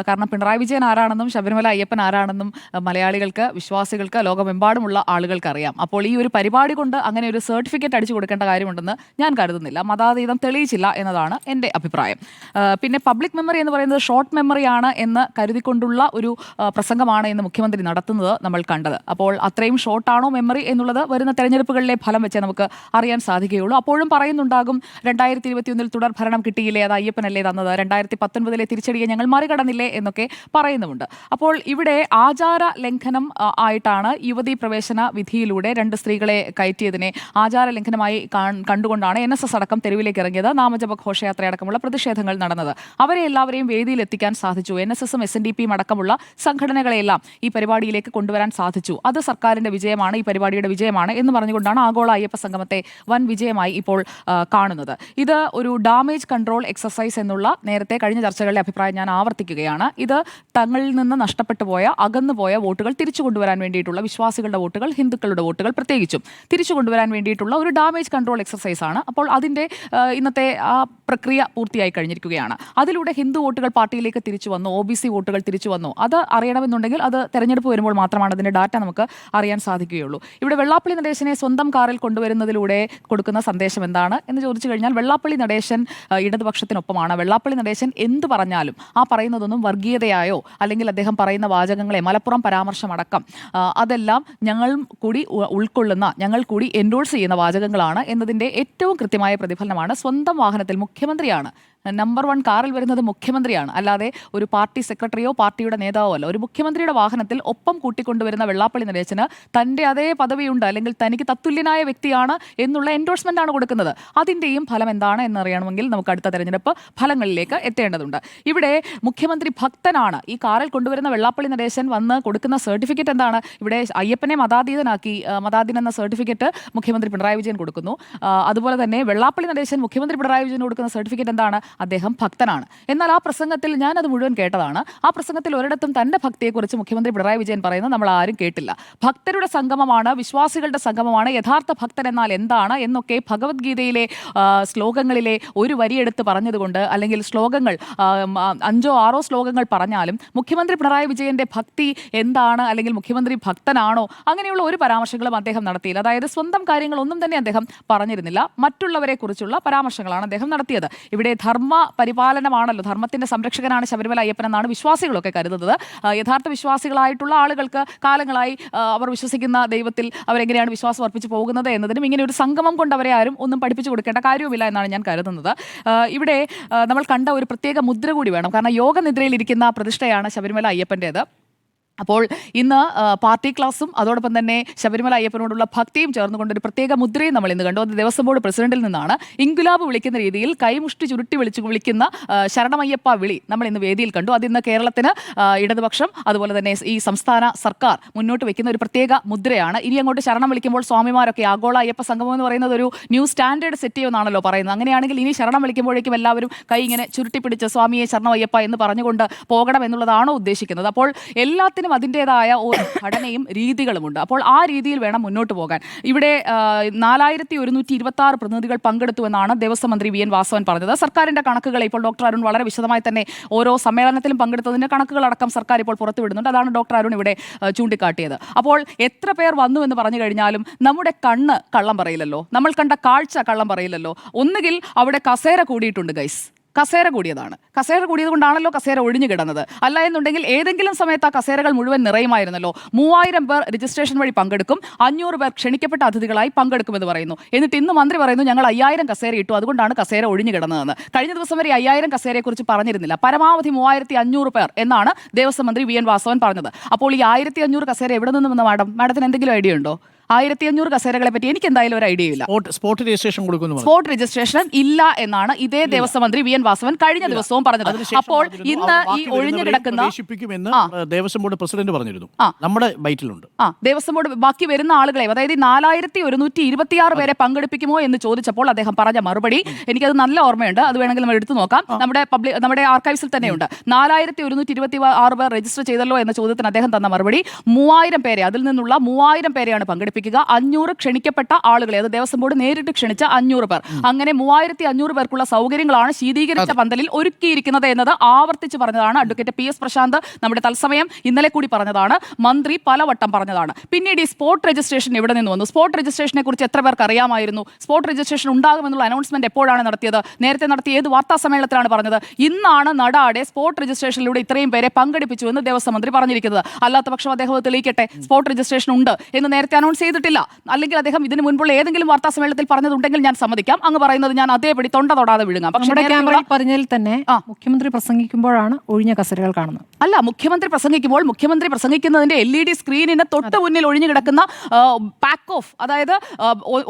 കാരണം പിണറായി വിജയൻ ആരാണെന്നും ശബരിമല അയ്യപ്പൻ ആരാണെന്നും മലയാളികൾക്ക്, വിശ്വാസികൾക്ക്, ലോകമെമ്പാടുമുള്ള ആളുകൾക്ക് അറിയാം. അപ്പോൾ ഈ ഒരു പരിപാടി കൊണ്ട് അങ്ങനെ ഒരു സർട്ടിഫിക്കറ്റ് അടിച്ചു കൊടുക്കേണ്ട കാര്യമുണ്ടെന്ന് ഞാൻ കരുതുന്നില്ല. മതാതീതം തെളിയിച്ചില്ല എന്നതാണ് എൻ്റെ അഭിപ്രായം. പിന്നെ പബ്ലിക് മെമ്മറി എന്ന് പറയുന്നത് ഷോർട്ട് മെമ്മറിയാണ് എന്ന് കരുതിക്കൊണ്ടുള്ള ഒരു പ്രസംഗമാണ് ഇന്ന് മുഖ്യമന്ത്രി നടത്തുന്നത് നമ്മൾ കണ്ടത്. അപ്പോൾ അത്രയും ഷോർട്ടാണോ മെമ്മറി എന്നുള്ളത് വരുന്ന തെരഞ്ഞെടുപ്പുകളിലെ ഫലം വെച്ചേ നമുക്ക് അറിയാൻ സാധിക്കുകയുള്ളൂ. അപ്പോഴും പറയുന്നുണ്ടാകും 2021 തുടർ ഭരണം കിട്ടിയില്ലേ, അത് അയ്യപ്പനല്ലേ തന്നത്, 2019 തിരിച്ചടിയെ ഞങ്ങൾ മറികടന്നില്ലേ എന്നൊക്കെ പറയുന്നുമുണ്ട്. അപ്പോൾ ഇവിടെ ആചാര ലംഘനം ആയിട്ടാണ് യുവതീ പ്രവേശന വിധിയിലൂടെ 2 സ്ത്രീകളെ കയറ്റിയതിനെ ആചാര ലംഘനമായി കണ്ടുകൊണ്ടാണ് NSS അടക്കം തെരുവിലേക്ക് ഇറങ്ങിയത്. നാമജപ ഘോഷയാത്രയടക്കമുള്ള പ്രതിഷേധങ്ങൾ നടന്നത്. അവരെ എല്ലാവരെയും വേദിയിൽ എത്തിക്കാൻ സാധിച്ചു. NSSും SNDPയും അടക്കമുള്ള സംഘടനകളെല്ലാം ഈ പരിപാടിയിലേക്ക് കൊണ്ടുവരാൻ സാധിച്ചു. അത് സർക്കാരിന്റെ വിജയമാണ്, ഈ പരിപാടിയുടെ വിജയമാണ് എന്ന് പറഞ്ഞുകൊണ്ടാണ് ആഗോള അയ്യപ്പ സംഗമത്തെ വൻ വിജയമായി ഇപ്പോൾ കാണുന്നത്. ഇത് ഒരു ഡാമേജ് കൺട്രോൾ എക്സസൈസ് എന്നുള്ള നേരത്തെ കഴിഞ്ഞ ചർച്ചകളിലെ അഭിപ്രായം ഞാൻ ആവർത്തിക്കുകയാണ്. ഇത് തങ്ങളിൽ നിന്ന് നഷ്ടപ്പെട്ടു പോയ, അകന്നുപോയ വോട്ടുകൾ തിരിച്ചു കൊണ്ടുവരാൻ വേണ്ടിയിട്ടുള്ള, വിശ്വാസികളുടെ വോട്ടുകൾ, ഹിന്ദുക്കളുടെ വോട്ടുകൾ പ്രത്യേകിച്ചും തിരിച്ചു കൊണ്ടുവരാൻ വേണ്ടിയിട്ടുള്ള ഒരു ഡാമേജ് കൺട്രോൾ എക്സസൈസ് ആണ്. അപ്പോൾ അതിൻ്റെ ഇന്നത്തെ ആ പ്രക്രിയ പൂർത്തിയായി കഴിഞ്ഞിരിക്കുകയാണ്. അതിലൂടെ ഹിന്ദു വോട്ടുകൾ പാർട്ടിയിലേക്ക് തിരിച്ചു വന്നു, OBC വോട്ടുകൾ തിരിച്ചു വന്നു. അത് അറിയണമെന്നുണ്ടെങ്കിൽ അത് തെരഞ്ഞെടുപ്പ് വരുമ്പോൾ മാത്രമാണ് അതിൻ്റെ ഡാറ്റ നമുക്ക് അറിയാൻ സാധിക്കുകയുള്ളൂ. ഇവിടെ വെള്ളാപ്പള്ളി നടേശനെ സ്വന്തം കാറിൽ കൊണ്ടുവരുന്നതിലൂടെ കൊടുക്കുന്ന സന്ദേശം എന്താണ് എന്ന് ചോദിച്ചു കഴിഞ്ഞാൽ, വെള്ളാപ്പള്ളി നടേശൻ ഇടതുപക്ഷത്തിനൊപ്പമാണ്. വെള്ളാപ്പള്ളി നടേശൻ എന്ത് പറഞ്ഞാലും ആ പറയുന്നതൊന്നും വർഗീയതയായോ അല്ലെങ്കിൽ അദ്ദേഹം പറയുന്ന വാചകങ്ങളെ, മലപ്പുറം പരാമർശമടക്കം അതെല്ലാം ഞങ്ങൾ കൂടി ഉൾക്കൊള്ളുന്ന, ഞങ്ങൾ കൂടി എൻഡോഴ്സ് ചെയ്യുന്ന വാചകങ്ങളാണ് എന്നതിൻ്റെ ഏറ്റവും കൃത്യമായ പ്രതിഫലനമാണ്. സ്വന്തം വാഹനത്തിൽ മുഖ്യമന്ത്രിയാണ്, നമ്പർ 1 കാറിൽ വരുന്നത് മുഖ്യമന്ത്രിയാണ്, അല്ലാതെ ഒരു പാർട്ടി സെക്രട്ടറിയോ പാർട്ടിയുടെ നേതാവോ അല്ല. ഒരു മുഖ്യമന്ത്രിയുടെ വാഹനത്തിൽ ഒപ്പം കൂട്ടിക്കൊണ്ടുവരുന്ന വെള്ളാപ്പള്ളി നടേശന് തൻ്റെ അതേ പദവിയുണ്ട്, അല്ലെങ്കിൽ തനിക്ക് തത്തുല്യനായ വ്യക്തിയാണ് എന്നുള്ള എൻഡോഴ്സ്മെന്റ് ആണ് കൊടുക്കുന്നത്. അതിൻ്റെയും ഫലം എന്താണ് എന്നറിയണമെങ്കിൽ നമുക്ക് അടുത്ത തെരഞ്ഞെടുപ്പ് ഫലങ്ങളിലേക്ക് എത്തേണ്ടതുണ്ട്. ഇവിടെ മുഖ്യമന്ത്രി ഭക്തനാണ്. ഈ കാറിൽ കൊണ്ടുവരുന്ന വെള്ളാപ്പള്ളി നടേശൻ വന്ന് കൊടുക്കുന്ന സർട്ടിഫിക്കറ്റ് എന്താണ്? ഇവിടെ അയ്യപ്പനെ മതാതീതനാക്കി, മതാതീൻ എന്ന സർട്ടിഫിക്കറ്റ് മുഖ്യമന്ത്രി പിണറായി വിജയൻ കൊടുക്കുന്നു. അതുപോലെ തന്നെ വെള്ളാപ്പള്ളി നടേശൻ മുഖ്യമന്ത്രി പിണറായി വിജയൻ കൊടുക്കുന്ന സർട്ടിഫിക്കറ്റ് എന്താണ്? അദ്ദേഹം ഭക്തനാണ്. എന്നാൽ ആ പ്രസംഗത്തിൽ ഞാനത് മുഴുവൻ കേട്ടതാണ്. ആ പ്രസംഗത്തിൽ ഒരിടത്തും തൻ്റെ ഭക്തിയെക്കുറിച്ച് മുഖ്യമന്ത്രി പിണറായി വിജയൻ പറയുന്നത് നമ്മൾ ആരും കേട്ടില്ല. ഭക്തരുടെ സംഗമമാണ്, വിശ്വാസികളുടെ സംഗമമാണ്, യഥാർത്ഥ ഭക്തൻ എന്നാൽ എന്താണ് എന്നൊക്കെ ഭഗവത്ഗീതയിലെ ശ്ലോകങ്ങളിലെ ഒരു വരിയെടുത്ത് പറഞ്ഞതുകൊണ്ട്, അല്ലെങ്കിൽ ശ്ലോകങ്ങൾ 5ഓ 6ഓ ശ്ലോകങ്ങൾ പറഞ്ഞാലും മുഖ്യമന്ത്രി പിണറായി വിജയന്റെ ഭക്തി എന്താണ്, അല്ലെങ്കിൽ മുഖ്യമന്ത്രി ഭക്തനാണോ, അങ്ങനെയുള്ള ഒരു പരാമർശങ്ങളും അദ്ദേഹം നടത്തിയില്ല. അതായത് സ്വന്തം കാര്യങ്ങളൊന്നും തന്നെ അദ്ദേഹം പറഞ്ഞിരുന്നില്ല. മറ്റുള്ളവരെ കുറിച്ചുള്ള പരാമർശങ്ങളാണ് അദ്ദേഹം നടത്തിയത്. ഇവിടെ ധർമ്മ പരിപാലനമാണല്ലോ, ധർമ്മത്തിന്റെ സംരക്ഷകനാണ് ശബരിമല അയ്യപ്പൻ എന്നാണ് വിശ്വാസികളൊക്കെ കരുതുന്നത്. യഥാർത്ഥ വിശ്വാസികളായിട്ടുള്ള ആളുകൾക്ക് കാലങ്ങളായി അവർ വിശ്വസിക്കുന്ന ദൈവത്തിൽ അവരെങ്ങനെയാണ് വിശ്വാസം അർപ്പിച്ച് പോകുന്നത് എന്നതിനും ഇങ്ങനെ ഒരു സംഗമം കൊണ്ട് അവരെ ആരും ഒന്നും പഠിപ്പിച്ചു കൊടുക്കേണ്ട കാര്യവുമില്ല എന്നാണ് ഞാൻ കരുതുന്നത്. ഇവിടെ നമ്മൾ കണ്ട ഒരു പ്രത്യേക മുദ്ര കൂടി വേണം. കാരണം യോഗനിദ്രയിലിരിക്കുന്ന പ്രതിഷ്ഠയാണ് ശബരിമല അയ്യപ്പൻ്റേത്. അപ്പോൾ ഇന്ന് പാർട്ടി ക്ലാസും അതോടൊപ്പം തന്നെ ശബരിമല അയ്യപ്പനോടുള്ള ഭക്തിയും ചേർന്നുകൊണ്ടൊരു പ്രത്യേക മുദ്രയും നമ്മൾ ഇന്ന് കണ്ടു. അത് ദേവസ്വം ബോർഡ് പ്രസിഡന്റിൽ നിന്നാണ്. ഇൻകുലാബ് വിളിക്കുന്ന രീതിയിൽ കൈമുഷ്ടി ചുരുട്ടി വിളിക്കുന്ന ശരണമയ്യപ്പ വിളി നമ്മൾ ഇന്ന് വേദിയിൽ കണ്ടു. അതിന്ന് കേരളത്തിന് ഇടതുപക്ഷം അതുപോലെ തന്നെ ഈ സംസ്ഥാന സർക്കാർ മുന്നോട്ട് വെക്കുന്ന ഒരു പ്രത്യേക മുദ്രയാണ്. ഇനി അങ്ങോട്ട് ശരണം വിളിക്കുമ്പോൾ സ്വാമിമാരൊക്കെ ആഗോള അയ്യപ്പ സംഗമം എന്ന് പറയുന്നത് ഒരു ന്യൂ സ്റ്റാൻഡേർഡ് സെറ്റ് ചെയ്യുമെന്നാണല്ലോ പറയുന്നത്. അങ്ങനെയാണെങ്കിൽ ഇനി ശരണം വിളിക്കുമ്പോഴേക്കും എല്ലാവരും കൈ ഇങ്ങനെ ചുരുട്ടിപ്പിടിച്ച് സ്വാമിയെ ശരണമയ്യപ്പ എന്ന് പറഞ്ഞുകൊണ്ട് പോകണം എന്നുള്ളതാണോ ഉദ്ദേശിക്കുന്നത്? അപ്പോൾ എല്ലാത്തിനും അതിൻ്റെതായ ഒരു ഘടനയും രീതികളുമുണ്ട്. അപ്പോൾ ആ രീതിയിൽ വേണം മുന്നോട്ട് പോകാൻ. ഇവിടെ 4126 പ്രതിനിധികൾ പങ്കെടുത്തുവെന്നാണ് ദേവസ്വം മന്ത്രി VN വാസവൻ പറഞ്ഞത്. സർക്കാരിന്റെ കണക്കുകൾ ഇപ്പോൾ ഡോക്ടർ അരുൺ വളരെ വിശദമായി തന്നെ ഓരോ സമ്മേളനത്തിലും പങ്കെടുത്തതിന്റെ കണക്കുകളടക്കം സർക്കാർ ഇപ്പോൾ പുറത്തുവിടുന്നുണ്ട്. അതാണ് ഡോക്ടർ അരുൺ ഇവിടെ ചൂണ്ടിക്കാട്ടിയത്. അപ്പോൾ എത്ര പേർ വന്നു എന്ന് പറഞ്ഞു കഴിഞ്ഞാലും നമ്മുടെ കണ്ണ് കള്ളം പറയില്ലല്ലോ, നമ്മൾ കണ്ട കാഴ്ച കള്ളം പറയില്ലല്ലോ. ഒന്നുകിൽ അവിടെ കസേര കൂടിയിട്ടുണ്ട് ഗൈസ്, കസേര കൂടിയതാണ്. കസേര കൂടിയത് കൊണ്ടാണല്ലോ കസേര ഒഴിഞ്ഞു കിടന്നത്. അല്ല എന്നുണ്ടെങ്കിൽ ഏതെങ്കിലും സമയത്ത് ആ കസേരകൾ മുഴുവൻ നിറയുമായിരുന്നല്ലോ. 3000 പേർ രജിസ്ട്രേഷൻ വഴി പങ്കെടുക്കും, 500 പേർ ക്ഷണിക്കപ്പെട്ട അതിഥികളായി പങ്കെടുക്കുമെന്ന് പറയുന്നു. എന്നിട്ട് ഇന്ന് മന്ത്രി പറയുന്നു ഞങ്ങൾ 5000 കസേര ഇട്ടു, അതുകൊണ്ടാണ് കസേര ഒഴിഞ്ഞു കിടന്നതെന്ന്. കഴിഞ്ഞ ദിവസം വരെ 5000 കസേരയെക്കുറിച്ച് പറഞ്ഞിരുന്നില്ല. പരമാവധി 3500 പേർ എന്നാണ് ദേവസ്വം മന്ത്രി വി എൻ വാസവൻ പറഞ്ഞത്. അപ്പോൾ ഈ 1500 കസേര എവിടെ നിന്ന് വന്ന മാഡത്തിന് എന്തെങ്കിലും ഐഡിയ ഉണ്ടോ? 1500 കസേരകളെ പറ്റി എനിക്ക് എന്തായാലും ഒരു ഐഡിയ ഇല്ല. സ്പോട്ട് രജിസ്ട്രേഷൻ കൊടുക്കുന്നു. സ്പോട്ട് രജിസ്ട്രേഷൻ ഇല്ല എന്നാണ് ഇതേ ദേവസ്വം മന്ത്രി വി എൻ വാസവൻ കഴിഞ്ഞ ദിവസവും പറഞ്ഞത്. അപ്പോൾ ഇന്ന് ഈ ഒഴിഞ്ഞു കിടക്കുന്ന ദേവസ്വം ബോർഡ് പ്രസിഡന്റ് പറഞ്ഞിരുന്നു, നമ്മുടെ ബൈറ്റിലുണ്ട്. ദേവസ്വം ബോർഡ് ബാക്കി വരുന്ന ആളുകളെ, അതായത് 4126 പേരെ പങ്കെടുപ്പിക്കുമോ എന്ന് ചോദിച്ചപ്പോൾ അദ്ദേഹം പറഞ്ഞ മറുപടി എനിക്കത് നല്ല ഓർമ്മയുണ്ട്. അത് വേണമെങ്കിൽ നമ്മൾ എടുത്തു നോക്കാം. നമ്മുടെ ആർക്കൈവ്സിൽ തന്നെയുണ്ട്. 4126 പേർ രജിസ്റ്റർ ചെയ്തല്ലോ എന്ന ചോദ്യത്തിന് അദ്ദേഹം തന്ന മറുപടി 3000 പേരെ, അതിൽ നിന്നുള്ള 3000 പേരെയാണ് പങ്കെടുപ്പിക്കുക. 500 ക്ഷണിക്കപ്പെട്ട ആളുകളെ, അത് ദേവസ്വം ബോർഡ് നേരിട്ട് ക്ഷണിച്ച 500 പേർ. അങ്ങനെ 3500 പേർക്കുള്ള സൗകര്യങ്ങളാണ് ശീതീകരിച്ച പന്തലിൽ ഒരുക്കിയിരിക്കുന്നത് എന്നത് ആവർത്തിച്ച് പറഞ്ഞതാണ് അഡ്വക്കേറ്റ് പി എസ് പ്രശാന്ത്. നമ്മുടെ തത്സമയം ഇന്നലെ കൂടി പറഞ്ഞതാണ്, മന്ത്രി പലവട്ടം പറഞ്ഞതാണ്. പിന്നീട് ഈ സ്പോട്ട് രജിസ്ട്രേഷൻ എവിടെ നിന്ന് വന്നു? സ്പോട്ട് രജിസ്ട്രേഷനെ കുറിച്ച് എത്ര പേർക്ക് അറിയാമായിരുന്നു? സ്പോട്ട് രജിസ്ട്രേഷൻ ഉണ്ടാകുമെന്നുള്ള അനൗൺസ്മെന്റ് എപ്പോഴാണ് നടത്തിയത്? നേരത്തെ നടത്തിയ ഏത് വാർത്താ സമ്മേളനത്തിലാണ് പറഞ്ഞത്? ഇന്നാണ് നടാടെ സ്പോട്ട് രജിസ്ട്രേഷനിലൂടെ ഇത്രയും പേരെ പങ്കെടുപ്പിച്ചു എന്ന് ദേവസ്വം മന്ത്രി പറഞ്ഞിരിക്കുന്നത്. അല്ലാത്ത പക്ഷം അദ്ദേഹം തെളിയിക്കട്ടെ, സ്പോട്ട് രജിസ്ട്രേഷൻ ഉണ്ട് എന്ന് നേരത്തെ അനൗൺസ് ചെയ്തിട്ടില്ല. അല്ലെങ്കിൽ അദ്ദേഹം ഇതിന് മുൻപുള്ള ഏതെങ്കിലും വാർത്താ സമ്മേളനത്തിൽ പറഞ്ഞതുണ്ടെങ്കിൽ ഞാൻ സമ്മതിക്കാം. അങ്ങ് പറയുന്നത് ഞാൻ അതേപടി തൊണ്ട തൊടാതെ വിഴുങ്ങാം. പക്ഷേ പറഞ്ഞതിൽ തന്നെ മുഖ്യമന്ത്രി പ്രസംഗിക്കുമ്പോഴാണ് ഒഴിഞ്ഞ കസേരകൾ കാണുന്നത്. അല്ല, മുഖ്യമന്ത്രി പ്രസംഗിക്കുന്നതിന്റെ LED സ്ക്രീനിന് തൊട്ട് മുന്നിൽ ഒഴിഞ്ഞു കിടക്കുന്ന പാക്ക് ഓഫ്, അതായത്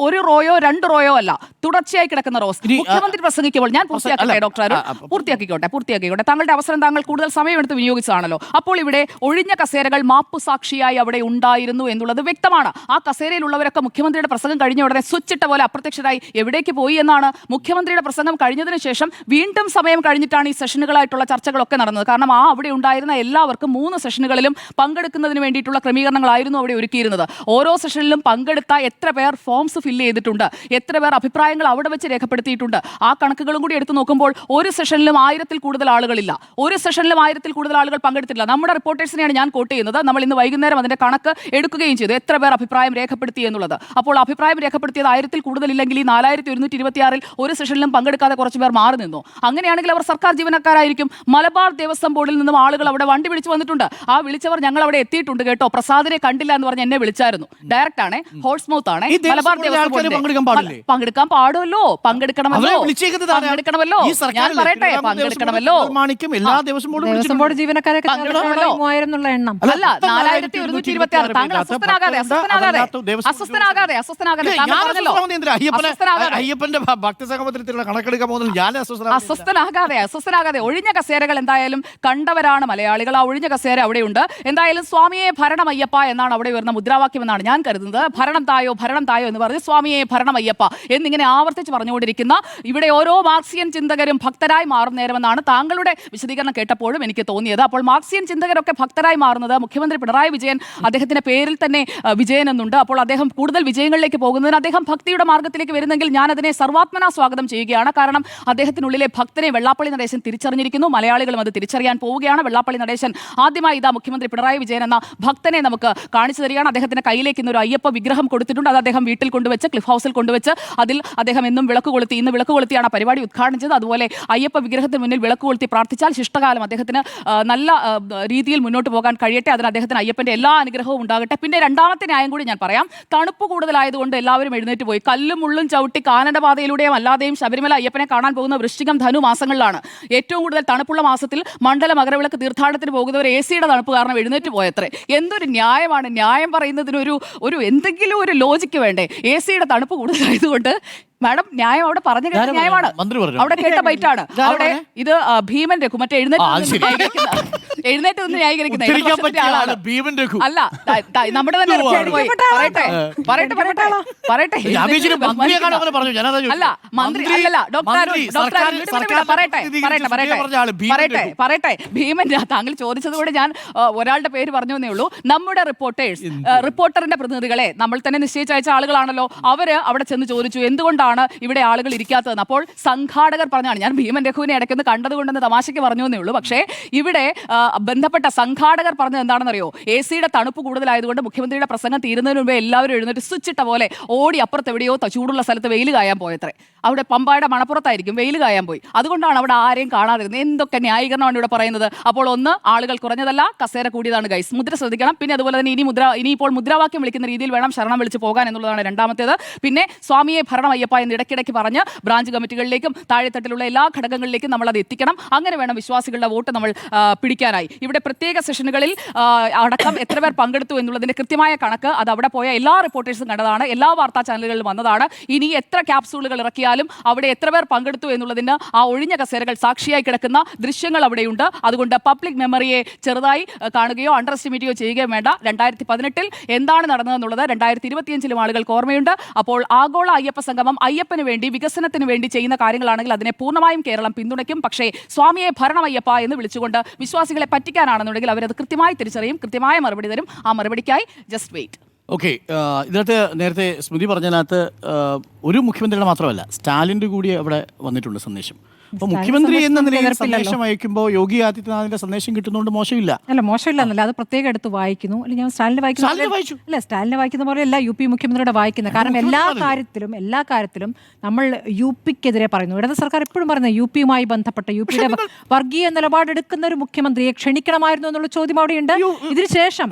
ഒരു റോയോ 2 റോയോ അല്ല, തുടർച്ചയായി കിടക്കുന്ന റോസ്. മുഖ്യമന്ത്രി പ്രസംഗിക്കുമ്പോൾ ഞാൻ പൂർത്തിയാക്കട്ടെ ഡോക്ടർ അരുൺ, പൂർത്തിയാക്കിക്കോട്ടെ. താങ്കളുടെ അവസരം താങ്കൾ കൂടുതൽ സമയമെടുത്ത് വിനിയോഗിച്ചതാണല്ലോ. അപ്പോൾ ഇവിടെ ഒഴിഞ്ഞ കസേരകൾ മാപ്പുസാക്ഷിയായി അവിടെ ഉണ്ടായിരുന്നു എന്നുള്ളത് വ്യക്തമാണ്. ആ കസേരയിലുള്ളവരൊക്കെ മുഖ്യമന്ത്രിയുടെ പ്രസംഗം കഴിഞ്ഞ ഉടനെ സ്വിച്ചിട്ട പോലെ അപ്രത്യക്ഷരായി എവിടേക്ക് പോയി എന്നാണ്. മുഖ്യമന്ത്രിയുടെ പ്രസംഗം കഴിഞ്ഞതിന് ശേഷം വീണ്ടും സമയം കഴിഞ്ഞിട്ടാണ് ഈ സെഷനുകളായിട്ടുള്ള ചർച്ചകളൊക്കെ നടന്നത്. കാരണം അവിടെ ഉണ്ടായിരുന്ന എല്ലാവർക്കും 3 സെഷനുകളിലും പങ്കെടുക്കുന്നതിന് വേണ്ടിയിട്ടുള്ള ക്രമീകരണങ്ങളായിരുന്നു അവിടെ ഒരുക്കിയിരുന്നത്. ഓരോ സെഷനിലും പങ്കെടുത്ത എത്ര പേർ ഫോംസ് ഫില്ല് ചെയ്തിട്ടുണ്ട്, എത്ര പേർ അഭിപ്രായങ്ങൾ അവിടെ വെച്ച് രേഖപ്പെടുത്തിയിട്ടുണ്ട്, ആ കണക്കുകളും കൂടി എടുത്തു നോക്കുമ്പോൾ ഒരു സെഷനിലും 1000-ൽ കൂടുതൽ ആളുകളില്ല. ഒരു സെഷനിലും 1000-ൽ കൂടുതൽ ആളുകൾ പങ്കെടുത്തില്ല. നമ്മുടെ റിപ്പോർട്ടേഴ്സിനെയാണ് ഞാൻ കോട്ട് ചെയ്യുന്നത്. നമ്മൾ ഇന്ന് വൈകുന്നേരം അതിന്റെ കണക്ക് എടുക്കുകയും ചെയ്തു, എത്ര പേർ അഭിപ്രായം രേഖപ്പെടുത്തി എന്നുള്ളത്. അപ്പോൾ അഭിപ്രായം രേഖപ്പെടുത്തിയത് 1000-ൽ കൂടുതലില്ലെങ്കിൽ ഈ 4126-ൽ ഒരു സെഷനിലും പങ്കെടുക്കാതെ കുറച്ച് പേർ മാറി നിന്നു. അങ്ങനെയാണെങ്കിൽ അവർ സർക്കാർ ജീവനക്കാരായിരിക്കും. മലബാർ ദേവസ്വം ബോർഡിൽ നിന്നും ആളുകൾ അവിടെ വണ്ടി വിളിച്ചു വന്നിട്ടുണ്ട്. ആ വിളിച്ചവർ ഞങ്ങൾ അവിടെ എത്തിയിട്ടുണ്ട് കേട്ടോ, പ്രസാദിനെ കണ്ടില്ല എന്ന് പറഞ്ഞ് എന്നെ വിളിച്ചായിരുന്നു. ഡയറക്റ്റ് ആണ്, ഹോൾസ് മൗത്ത് ആണ്. മലബാർ ദേവസ്വം പങ്കെടുക്കാൻ പാടുമല്ലോ, പങ്കെടുക്കണമല്ലോ. ഞാൻ പറയട്ടെ, പങ്കെടുക്കണമല്ലോ. ദേവസ്വം ബോർഡ് ജീവനക്കാരെ എണ്ണം അല്ല 4126. താങ്കൾ അസ്വസ്ഥനാകാതെ അസ്വസ്ഥനാകാതെ ഒഴിഞ്ഞ കസേരകൾ എന്തായാലും കണ്ടവരാണ് മലയാളികൾ. ആ ഒഴിഞ്ഞ കസേര അവിടെയുണ്ട്. എന്തായാലും സ്വാമിയെ ഭരണമയ്യപ്പ എന്നാണ് അവിടെ വരുന്ന മുദ്രാവാക്യം എന്നാണ് ഞാൻ കരുതുന്നത്. ഭരണം തായോ എന്ന് പറഞ്ഞ് സ്വാമിയെ ഭരണമയ്യപ്പ എന്നിങ്ങനെ ആവർത്തിച്ച് പറഞ്ഞുകൊണ്ടിരിക്കുന്ന ഇവിടെ ഓരോ മാർക്സിയൻ ചിന്തകരും ഭക്തരായി മാറും നേരമെന്നാണ് താങ്കളുടെ വിശദീകരണം കേട്ടപ്പോഴും എനിക്ക് തോന്നിയത്. അപ്പോൾ മാർക്സിയൻ ചിന്തകരൊക്കെ ഭക്തരായി മാറുന്നത് മുഖ്യമന്ത്രി പിണറായി വിജയൻ, അദ്ദേഹത്തിന്റെ പേരിൽ തന്നെ വിജയൻ എന്നുണ്ട്. അപ്പോൾ അദ്ദേഹം കൂടുതൽ വിജയങ്ങളിലേക്ക് പോകുന്നതിന് അദ്ദേഹം ഭക്തിയുടെ മാർഗ്ഗത്തിലേക്ക് വരുന്നെങ്കിൽ ഞാൻ അതിനെ സർവാത്മന സ്വാഗതം ചെയ്യുകയാണ്. കാരണം അദ്ദേഹത്തിനുള്ളിലെ ഭക്തനെ വെള്ളാപ്പള്ളി നടേശൻ തിരിച്ചറിഞ്ഞിരിക്കുന്നു. മലയാളികളും അത് തിരിച്ചറിയാൻ പോവുകയാണ്. വെള്ളാപ്പള്ളി നടേശൻ ആദ്യമായി ഇതാ മുഖ്യമന്ത്രി പിണറായി വിജയൻ എന്ന ഭക്തനെ നമുക്ക് കാണിച്ചു തരികയാണ്. അദ്ദേഹത്തിന്റെ കയ്യിലേക്ക് ഇന്നൊരു അയ്യപ്പ വിഗ്രഹം കൊടുത്തിട്ടുണ്ട്. അത് അദ്ദേഹം വീട്ടിൽ കൊണ്ടുവച്ച്, ക്ലിഫ് ഹൗസിൽ കൊണ്ടുവച്ച് അതിൽ അദ്ദേഹം എന്നും വിളക്ക് കൊളുത്തി, ഇന്ന് വിളക്ക് കൊളുത്തിയാണ് പരിപാടി ഉദ്ഘാടനം ചെയ്തത്. അതുപോലെ അയ്യപ്പ വിഗ്രഹത്തിന് മുന്നിൽ വിളക്ക് കൊളുത്തി പ്രാർത്ഥിച്ചാൽ ശിഷ്ടകാലം അദ്ദേഹത്തിന് നല്ല രീതിയിൽ മുന്നോട്ട് പോകാൻ കഴിയട്ടെ. അതിന് അദ്ദേഹത്തിന് അയ്യപ്പന്റെ എല്ലാ അനുഗ്രഹവും ഉണ്ടാകട്ടെ. പിന്നെ രണ്ടാമത്തെ ന്യായം കൂടി ഞാൻ പറയാം. തണുപ്പ് കൂടുതലായതുകൊണ്ട് എല്ലാവരും എഴുന്നേറ്റ് പോയി. കല്ലും മുള്ളും ചവിട്ടി കാനഡ പാതയിലൂടെയും അല്ലാതെയും ശബരിമല അയ്യപ്പനെ കാണാൻ പോകുന്ന വൃശ്ചികം, ധനു മാസങ്ങളിലാണ്. ഏറ്റവും കൂടുതൽ തണുപ്പുള്ള മാസത്തിൽ മണ്ഡല മകരവിളക്ക് തീർത്ഥാടനത്തിന് പോകുന്നവർ AC-യുടെ തണുപ്പ് കാരണം എഴുന്നേറ്റ് പോയത്രേ. എന്തൊരു ന്യായമാണ്! ന്യായം പറയുന്നതിനൊരു എന്തെങ്കിലും ഒരു ലോജിക്ക് വേണ്ടേ? AC-യുടെ തണുപ്പ് കൂടുതലായതുകൊണ്ട് മാഡം ന്യായം അവിടെ പറഞ്ഞ ന്യായമാണ്, അവിടെ കേട്ട ബൈറ്റാണ്. അവിടെ ഇത് ഭീമൻ രഘു മറ്റേ എഴുന്നേറ്റ് നിന്ന് ന്യായീകരിക്കുന്ന അല്ല, നമ്മുടെ തന്നെ പറയട്ടെ അല്ല മന്ത്രി അല്ലല്ല പറയട്ടെ ഭീമൻ. താങ്കൾ ചോദിച്ചത് കൂടെ ഞാൻ ഒരാളുടെ പേര് പറഞ്ഞു എന്നേ ഉള്ളൂ. നമ്മുടെ റിപ്പോർട്ടറിന്റെ പ്രതിനിധികളെ നമ്മൾ തന്നെ നിശ്ചയിച്ച് അയച്ച ആളുകളാണല്ലോ. അവര് അവിടെ ചെന്ന് ചോദിച്ചു, എന്തുകൊണ്ടാണ് എന്തുകൊണ്ടാണ് ഇവിടെ ആളുകൾ ഇരിക്കാത്തതെന്ന്. അപ്പോൾ സംഘാടകർ പറഞ്ഞാണ്, ഞാൻ ഭീമൻ രഘുവിനെ ഇടയ്ക്കൊന്ന് കണ്ടതുകൊണ്ടെന്ന് തമാശയ്ക്ക് പറഞ്ഞു എന്നേ ഉള്ളൂ. പക്ഷേ ഇവിടെ ബന്ധപ്പെട്ട സംഘാടകർ പറഞ്ഞത് എന്താണെന്നറിയോ? AC-യുടെ തണുപ്പ് കൂടുതലായതുകൊണ്ട് മുഖ്യമന്ത്രിയുടെ പ്രസംഗം തീരുന്നതിന് മുമ്പേ എല്ലാവരും എഴുന്നേറ്റ് സ്വിച്ച് ഇട്ട പോലെ ഓടി അപ്പുറത്ത് എവിടെയോ ചൂടുള്ള സ്ഥലത്ത് വെയിൽ കായാൻ പോയത്രേ. അവിടെ പമ്പായുടെ മണപ്പുറത്തായിരിക്കും വെയിൽ കായാൻ പോയി. അതുകൊണ്ടാണ് അവിടെ ആരെയും കാണാതിരുന്നത്. എന്തൊക്കെ ന്യായീകരണമാണ് ഇവിടെ പറയുന്നത്. അപ്പോൾ ഒന്ന്, ആളുകൾ കുറഞ്ഞതല്ല, കസേര കൂടിയതാണ് ഗൈസ്. മുദ്ര ശ്രദ്ധിക്കണം. പിന്നെ അതുപോലെ തന്നെ ഇനിയിപ്പോൾ മുദ്രാവാക്യം വിളിക്കുന്ന രീതിയിൽ വേണം ശരണം വിളിച്ച് പോകാൻ എന്നുള്ളതാണ് രണ്ടാമത്തേത്. പിന്നെ സ്വാമിയെ ഭരണം അയ്യപ്പ എന്ന് ഇടയ്ക്കിടയ്ക്ക് പറഞ്ഞ് ബ്രാഞ്ച് കമ്മിറ്റികളിലേക്കും താഴെത്തട്ടിലുള്ള എല്ലാ ഘടകങ്ങളിലേക്കും നമ്മൾ അത് എത്തിക്കണം. അങ്ങനെ വേണം വിശ്വാസികളുടെ വോട്ട് നമ്മൾ പിടിക്കാനായി. ഇവിടെ പ്രത്യേക സെഷനുകളിൽ അടക്കം എത്ര പേർ പങ്കെടുത്തു എന്നുള്ളതിന്റെ കൃത്യമായ കണക്ക് അത് അവിടെ പോയ എല്ലാ റിപ്പോർട്ടേഴ്സും കണ്ടതാണ്, എല്ലാ വാർത്താ ചാനലുകളിലും വന്നതാണ്. ഇനി എത്ര ക്യാപ്സൂളുകൾ ഇറക്കിയാലും അവിടെ എത്ര പേർ പങ്കെടുത്തു എന്നുള്ളതിന് ആ ഒഴിഞ്ഞ കസേരകൾ സാക്ഷിയായി കിടക്കുന്ന ദൃശ്യങ്ങൾ അവിടെയുണ്ട്. അതുകൊണ്ട് പബ്ലിക് മെമ്മറിയെ ചെറുതായി കാണുകയോ അണ്ടർ എസ്റ്റിമേറ്റ് ചെയ്യുകയോ വേണ്ട. 2018 എന്താണ് നടന്നതെന്നുള്ളത് 2025 ആളുകൾക്ക് ഓർമ്മയുണ്ട്. അപ്പോൾ ആഗോള അയ്യപ്പ സംഗമം അയ്യപ്പന് വേണ്ടി, വികസനത്തിന് വേണ്ടി ചെയ്യുന്ന കാര്യങ്ങളാണെങ്കിൽ അതിനെ പൂർണ്ണമായും കേരളം പിന്തുണയ്ക്കും. പക്ഷേ സ്വാമിയെ ഭരണമയ്യപ്പ എന്ന് വിളിച്ചുകൊണ്ട് വിശ്വാസികളെ പറ്റിക്കാനാണെന്നുണ്ടെങ്കിൽ അവരത് കൃത്യമായി തിരിച്ചറിയും, കൃത്യമായ മറുപടി തരും. ആ മറുപടിക്കായി ജസ്റ്റ് വെയിറ്റ്. ഓക്കെ, ഇതിനകത്ത് നേരത്തെ സ്മൃതി പറഞ്ഞതിനകത്ത് ഒരു മുഖ്യമന്ത്രിയുടെ മാത്രമല്ല, സ്റ്റാലിൻ്റെ കൂടി അവിടെ വന്നിട്ടുണ്ട് സന്ദേശം. അപ്പൊ മുഖ്യമന്ത്രി എന്ന നിലയിൽ സന്ദേശം അയക്കുമ്പോൾ യോഗി ആദിത്യനാഥിന്റെ സന്ദേശം കിട്ടുന്നതുകൊണ്ട് മോശമില്ല. അല്ല, മോശമില്ല എന്നല്ല, അത് പ്രത്യേകം എടുത്ത് വായിക്കുന്നു. അല്ല, ഞാൻ സ്റ്റാലിനെ വായിക്കുന്ന പോലെയല്ല UP മുഖ്യമന്ത്രിയുടെ വായിക്കുന്നത്. കാരണം എല്ലാ കാര്യത്തിലും നമ്മൾ UPക്കെതിരെ പറയുന്നു. ഇടത് സർക്കാർ എപ്പോഴും പറയുന്നത് UPയുമായി ബന്ധപ്പെട്ട UPയുടെ വർഗീയ നിലപാടെടുക്കുന്ന ഒരു മുഖ്യമന്ത്രിയെ ക്ഷണിക്കണമായിരുന്നു എന്നുള്ള ചോദ്യം അവിടെയുണ്ട്. ഇതിനുശേഷം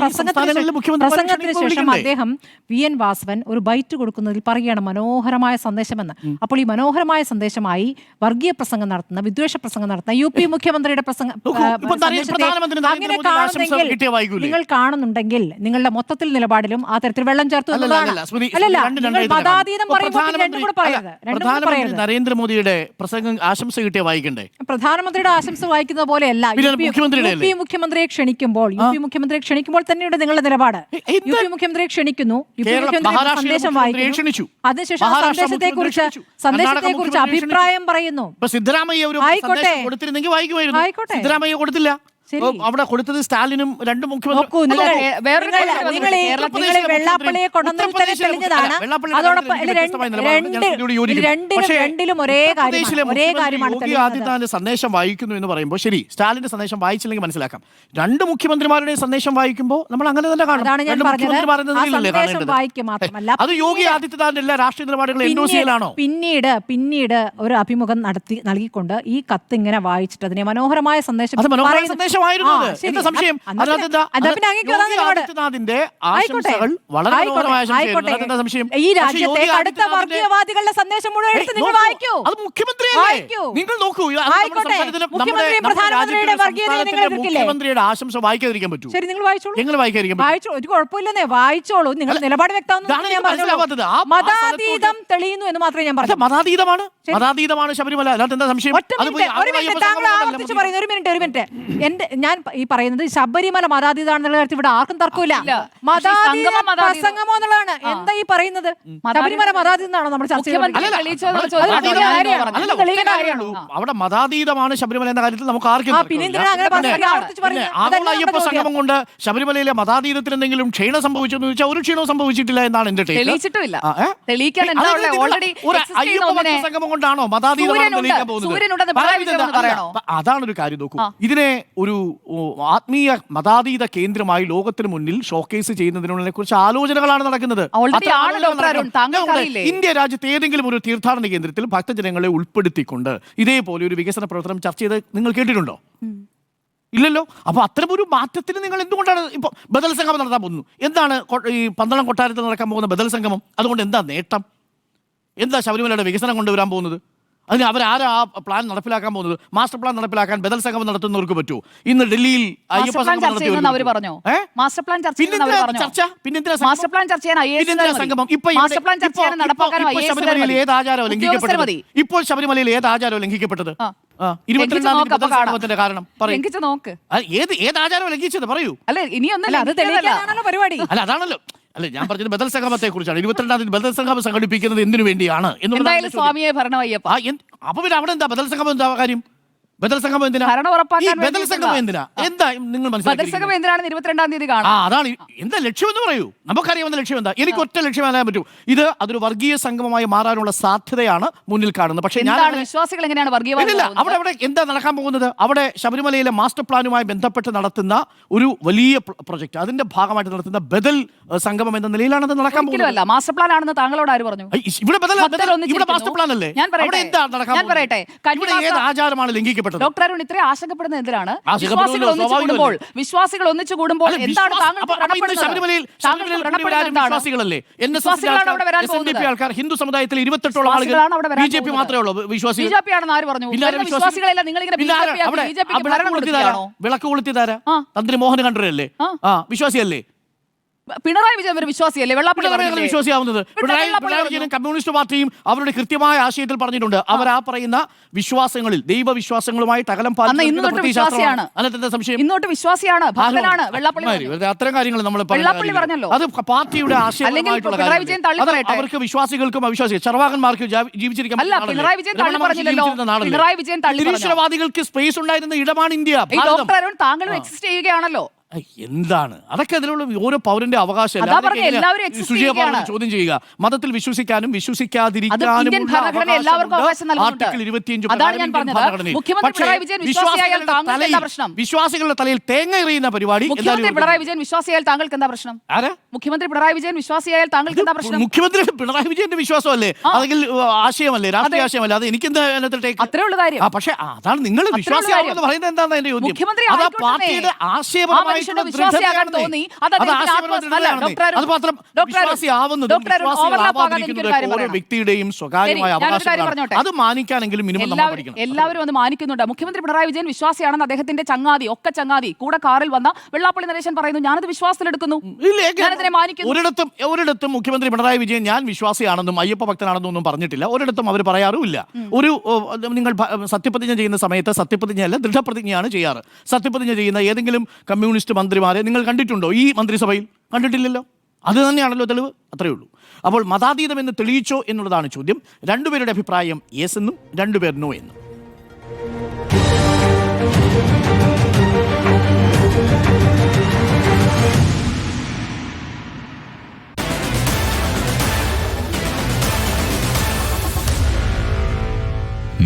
പ്രസംഗത്തിന് ശേഷം അദ്ദേഹം VN വാസവൻ ഒരു ബൈറ്റ് കൊടുക്കുന്നതിൽ പറയുകയാണ് മനോഹരമായ സന്ദേശമെന്ന്. അപ്പോൾ ഈ മനോഹരമായ സന്ദേശമായി വർഗീയ പ്രസംഗം നടത്തുന്ന, വിദ്വേഷ പ്രസംഗം നടത്തുന്ന UP മുഖ്യമന്ത്രിയുടെ അങ്ങനെ കാണുന്നെങ്കിൽ, നിങ്ങൾ കാണുന്നുണ്ടെങ്കിൽ നിങ്ങളുടെ മൊത്തത്തിൽ നിലപാടിലും ആ തരത്തിൽ വെള്ളം ചേർത്തു എന്നുള്ളതാണ്. നരേന്ദ്രമോദിയുടെ പ്രസംഗം ആശംസ കിട്ടിയ വായിക്കണ്ടേ? പ്രധാനമന്ത്രിയുടെ ആശംസ വായിക്കുന്ന പോലെയല്ല. UP മുഖ്യമന്ത്രിയെ ക്ഷണിക്കുമ്പോൾ തന്നെയുണ്ട് നിങ്ങളുടെ നിലപാട്. UP മുഖ്യമന്ത്രിയെ ക്ഷണിക്കുന്നു, UP മുഖ്യമന്ത്രി സന്ദേശം വായിക്കുന്നു, അതിനുശേഷം സന്ദേശത്തെക്കുറിച്ച് അഭിപ്രായം പറയുന്നു. സിദ്ധരാമയ്യ ഒരു സന്ദേശം കൊടുത്തിരുന്നെങ്കിൽ വായിക്കുമായിരുന്നു. സിദ്ധരാമയ്യ കൊടുത്തില്ല. അവിടെ കൊടുത്തത് സ്റ്റാലിനും രണ്ട് വെള്ളാപ്പള്ളിയെ കൊണ്ടുവന്നതിൽ തന്നെ തെളിഞ്ഞതാണ്. അതോടൊപ്പം രണ്ടിലും ഒരേ കാര്യമാണ്. യോഗി ആദിത്യനാഥിന്റെ സന്ദേശം വായിക്കുന്നു എന്ന് പറയുമ്പോൾ ശരി, സ്റ്റാലിന്റെ സന്ദേശം വായിച്ചില്ലെങ്കിൽ മനസ്സിലാക്കാം. രണ്ട് മുഖ്യമന്ത്രിമാരുടെ സന്ദേശം വായിക്കുമ്പോൾ നമ്മൾ അങ്ങനെ തന്നെ കാണും. അത് യോഗി ആദിത്യനാഥിന്റെ എല്ലാ രാഷ്ട്രീയ നിലപാടുകളും എൻഡോസ് ചെയ്യലാണോ? പിന്നീട് ഒരു അഭിമുഖം നൽകിക്കൊണ്ട് ഈ കത്ത് ഇങ്ങനെ വായിച്ചിട്ട് അതിനെ മനോഹരമായ സന്ദേശം ഈ രാജ്യത്തെ കടുത്ത വർഗീയവാദികളുടെ സന്ദേശം മുഴുവൻ എടുത്ത് നിങ്ങൾ വായിക്കൂ. നിങ്ങൾ നോക്കൂ, മുഖ്യമന്ത്രിയുടെ ആശംസ വായിക്കാതിരിക്കാൻ പറ്റൂ? ശരി, നിങ്ങൾ വായിച്ചോളൂ. എങ്ങനെ വായിക്കാതിരിക്കാൻ പറ്റും? ഒരു കുഴപ്പമില്ലെന്നേ, വായിച്ചോളൂ. നിങ്ങൾ നിലപാട് വ്യക്തമാകുന്നു. മതാതീതം തെളിയുന്നു എന്ന് മാത്രമേ ഞാൻ പറഞ്ഞു. മതാതീതമാണ് ശബരിമല. അതിനകത്ത് എന്താ സംശയം? ഒരു മിനിറ്റ്. ഞാൻ ഈ പറയുന്നത് ശബരിമല മതാതീതാണെന്നുള്ള കാര്യത്തിൽ ഇവിടെ ആർക്കും തർക്കമില്ല. പ്രസംഗമോ എന്നുള്ളതാണ്. എന്താ ഈ പറയുന്നത്? ശബരിമല മതാതീതാണോ നമ്മൾ ചർച്ച ചെയ്യുന്നത്? അവിടെ മതാതീതമാണ് ശബരിമല എന്ന കാര്യത്തിൽ നമുക്ക് ആർക്കും അയ്യപ്പ സംഗമം കൊണ്ട് ശബരിമലയിലെ മതാതീതത്തിന് എന്തെങ്കിലും ക്ഷീണം സംഭവിച്ചെന്ന് ചോദിച്ചാൽ ഒരു ക്ഷീണവും സംഭവിച്ചിട്ടില്ല എന്നാണ് എന്റെ സംഗമം കൊണ്ടാണോ മതാതീതമാണ് തെളിയിക്കാൻ പോകുന്നത്? അതാണ് ഒരു കാര്യം. നോക്കൂ, ഇതിനെ ഒരു ആത്മീയ മതാതീത കേന്ദ്രമായി ലോകത്തിന് മുന്നിൽ ഷോക്കേസ് ചെയ്യുന്നതിനെ കുറിച്ച് ആലോചനകളാണ് നടക്കുന്നത്. ഇന്ത്യ രാജ്യത്ത് ഏതെങ്കിലും ഒരു തീർത്ഥാടന കേന്ദ്രത്തിൽ ഭക്തജനങ്ങളെ ഉൾപ്പെടുത്തിക്കൊണ്ട് ഇതേപോലെ ഒരു വികസന പ്രവർത്തനം ചർച്ച ചെയ്ത് നിങ്ങൾ കേട്ടിട്ടുണ്ടോ? ഇല്ലല്ലോ. അപ്പൊ അത്തരമൊരു മാറ്റത്തിന് നിങ്ങൾ എന്തുകൊണ്ടാണ് ഇപ്പൊ ബദൽ സംഗമം നടത്താൻ പോകുന്നത്? എന്താണ് ഈ പന്തളം കൊട്ടാരത്തിൽ നടക്കാൻ പോകുന്ന ബദൽ സംഗമം? അതുകൊണ്ട് എന്താ നേട്ടം? എന്താ ശബരിമലയുടെ വികസനം കൊണ്ടുവരാൻ പോകുന്നത്? അതിന് അവരാരാ ആ പ്ലാൻ നടപ്പിലാക്കാൻ പോകുന്നത്? മാസ്റ്റർ പ്ലാൻ നടപ്പിലാക്കാൻ ബദൽ സംഗമം നടത്തുന്നവർക്ക് പറ്റുമോ? ഇന്ന് ഡെല്ലിയിൽ അയ്യപ്പ സംഗമം ശബരിമലയിൽ ഏത് ആചാരവും ലംഘിക്കപ്പെട്ടത്? ഇപ്പോൾ ശബരിമലയിൽ ഏത് ആചാരവും ലംഘിക്കപ്പെട്ടത്? 22 സംഗമത്തിന്റെ കാരണം ഏത് ആചാരവും ലംഘിച്ചത് പറയൂ. പരിപാടി അല്ല, അതാണല്ലോ. അല്ല, ഞാൻ പറഞ്ഞത് ബദൽ സംഗമത്തെ കുറിച്ചാണ്. 22 ബദൽ സംഗമം സംഘടിപ്പിക്കുന്നത് എന്തിനു വേണ്ടിയാണ്? സ്വാമിയെ ഭരണം അയ്യപ്പ. അപ്പൊ പിന്നെ അവിടെ എന്താ ബദൽ സംഗമം എന്താ കാര്യം? ബദൽ സംഗമം എന്തിനാ? ഭരണം ഉറപ്പാക്കാൻ ഈ ബദൽ സംഗമം എന്തിനാ? എന്താ നിങ്ങൾ ബദൽ മനസ്സിലാക്കി? സംഗമം എന്തിനാണെന്ന് 22-ാം തീയതി കാണാം. അതാണ് എന്താ ലക്ഷ്യം എന്ന് പറയൂ. നമുക്കറിയാവുന്ന ലക്ഷ്യം എന്താ? എനിക്ക് ഒറ്റ ലക്ഷ്യം അറിയാൻ പറ്റൂ. ഇത് അതൊരു വർഗീയ സംഗമമായി മാറാനുള്ള സാധ്യതയാണ് മുന്നിൽ കാണുന്നത്. പക്ഷേ എന്താണ് വിശ്വാസികൾ എങ്ങനെയാണ് വർഗീയവാദികളാവുന്നത്? അവിടെ എന്താ നടക്കാൻ പോകുന്നത്? അവിടെ ശബരിമലയിലെ മാസ്റ്റർ പ്ലാനുമായി ബന്ധപ്പെട്ട് നടത്തുന്ന ഒരു വലിയ പ്രൊജക്ട്, അതിന്റെ ഭാഗമായിട്ട് നടത്തുന്ന ബദൽ സംഗമം എന്ന നിലയിലാണ് അത് നടക്കാൻ പോകുന്നത്. മാസ്റ്റർ പ്ലാൻ ആണെന്ന് താങ്കളോട് ആര് പറഞ്ഞു? ഇവിടെ മാസ്റ്റർ പ്ലാൻ അല്ലേ? അവിടെ എന്താ നടക്കാൻ പോകുന്നത്? ഏത് ആചാരമാണ് ലംഘിക്കപ്പെട്ടത്? ഡോക്ടർ അരുൺ ഇത്രയും ആശങ്കപ്പെടുന്നത് എന്തിനാണ്? വിശ്വാസികൾ ഒന്നിച്ചു കൂടുമ്പോൾ എന്താണ് ആൾക്കാർ, ഹിന്ദു സമുദായത്തിൽ 28ഓളം ആളുകൾ, BJP മാത്രമേ ഉള്ളൂ വിശ്വാസികൾ. ബിജെപിയാണെന്ന് ആര് പറഞ്ഞു? വിശ്വാസികളെല്ലാം നിങ്ങൾ വിളക്ക് കൊളുത്തിയതാരാ? തന്ത്രി മോഹൻ കണ്ടരല്ലേ? വിശ്വാസിയല്ലേ? പിണറായി വിജയൻ ഒരു വിശ്വാസിയല്ലേ? വെള്ളാപ്പള്ളി വിശ്വാസിയാവുന്നത്? പിണറായി വിജയനും കമ്മ്യൂണിസ്റ്റ് പാർട്ടിയും അവരുടെ കൃത്യമായ ആശയത്തിൽ പറഞ്ഞിട്ടുണ്ട്, അവർ ആ പറയുന്ന വിശ്വാസങ്ങളിൽ, ദൈവവിശ്വാസങ്ങളുമായി അകലം പാലിക്കുന്ന ഇന്നോട്ട് വിശ്വാസിയാണ്, ഭക്തനാണ് വെള്ളാപ്പള്ളി. അത്തരം കാര്യങ്ങൾ നമ്മൾ പറഞ്ഞല്ലോ. അത് പാർട്ടിയുടെ ആശയമായിട്ടുള്ള അവർക്ക് വിശ്വാസികൾക്കും അവിശ്വാസികൾ ചർവാകന്മാർക്ക് ജീവിച്ചിരിക്കാൻ നിരീശ്വരവാദികൾക്ക് സ്പേസ് ഉണ്ടായിരുന്ന ഇടമാണ് ഇന്ത്യ. താങ്കളും എക്സിസ്റ്റ് ചെയ്യുകയാണല്ലോ. എന്താണ് അതൊക്കെ? അതിലുള്ള ഓരോ പൗരന്റെ അവകാശം ചോദ്യം ചെയ്യുക. മതത്തിൽ വിശ്വസിക്കാനും വിശ്വസിക്കാതിരിക്കാനും വിശ്വാസികളുടെ തലയിൽ തേങ്ങ എറിയുന്ന പരിപാടി. പിണറായി വിജയൻ വിശ്വാസിയായാൽ താങ്കൾക്ക് എന്താ പ്രശ്നം? മുഖ്യമന്ത്രി പിണറായി വിജയൻ വിശ്വാസിയായാൽ താങ്കൾക്ക് എന്താ പ്രശ്നം? മുഖ്യമന്ത്രി പിണറായി വിജയന്റെ വിശ്വാസമല്ലേ? അല്ലെങ്കിൽ ആശയമല്ലേ, രാഷ്ട്രീയ ആശയമല്ലേ? അത് എനിക്കെന്താ അത്രേ ഉള്ള കാര്യം. പക്ഷേ അതാണ് നിങ്ങൾ വിശ്വാസിയാണെന്ന് പറയുന്നത്. എന്താണ് എന്റെ ചോദ്യം? അതാ പാർട്ടിയുടെ ആശയപരമായി ഓരോ വ്യക്തിയുടെയും സ്വകാര്യമായ അവകാശം. അത് മാനിക്കാനെങ്കിലും മിനിമം എല്ലാവരും അത് മാനിക്കുന്നുണ്ട്. മുഖ്യമന്ത്രി പിണറായി വിജയൻ വിശ്വാസിയാണെന്ന് അദ്ദേഹത്തിന്റെ ചങ്ങാതി കൂടെ കാറിൽ വന്ന വെള്ളാപ്പള്ളി നരേശൻ പറയുന്നു. ഞാനത് വിശ്വാസത്തിലെടുക്കുന്നു. ഒരിടത്തും മുഖ്യമന്ത്രി പിണറായി വിജയൻ ഞാൻ വിശ്വാസിയാണെന്നും അയ്യപ്പ ഭക്തനാണെന്നും ഒന്നും പറഞ്ഞിട്ടില്ല. ഒരിടത്തും അവർ പറയാറുമില്ല. നിങ്ങൾ സത്യപ്രതിജ്ഞ ചെയ്യുന്ന സമയത്ത് സത്യപ്രതിജ്ഞയല്ല, ദൃഢപ്രതിജ്ഞയാണ് ചെയ്യാറ്. സത്യപ്രതിജ്ഞ ചെയ്യുന്ന ഏതെങ്കിലും കമ്മ്യൂണിസ്റ്റ് മന്ത്രിമാരെ നിങ്ങൾ കണ്ടിട്ടുണ്ടോ ഈ മന്ത്രിസഭയിൽ? കണ്ടിട്ടില്ലല്ലോ. അത് തന്നെയാണല്ലോ തെളിവ്. അത്രയേ ഉള്ളൂ. അപ്പോൾ മതാതീതം എന്ന് തെളിയിച്ചോ എന്നുള്ളതാണ് ചോദ്യം. രണ്ടുപേരുടെ അഭിപ്രായം യെസ് എന്നും രണ്ടുപേർ നോ എന്നും.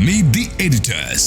Meet the editors.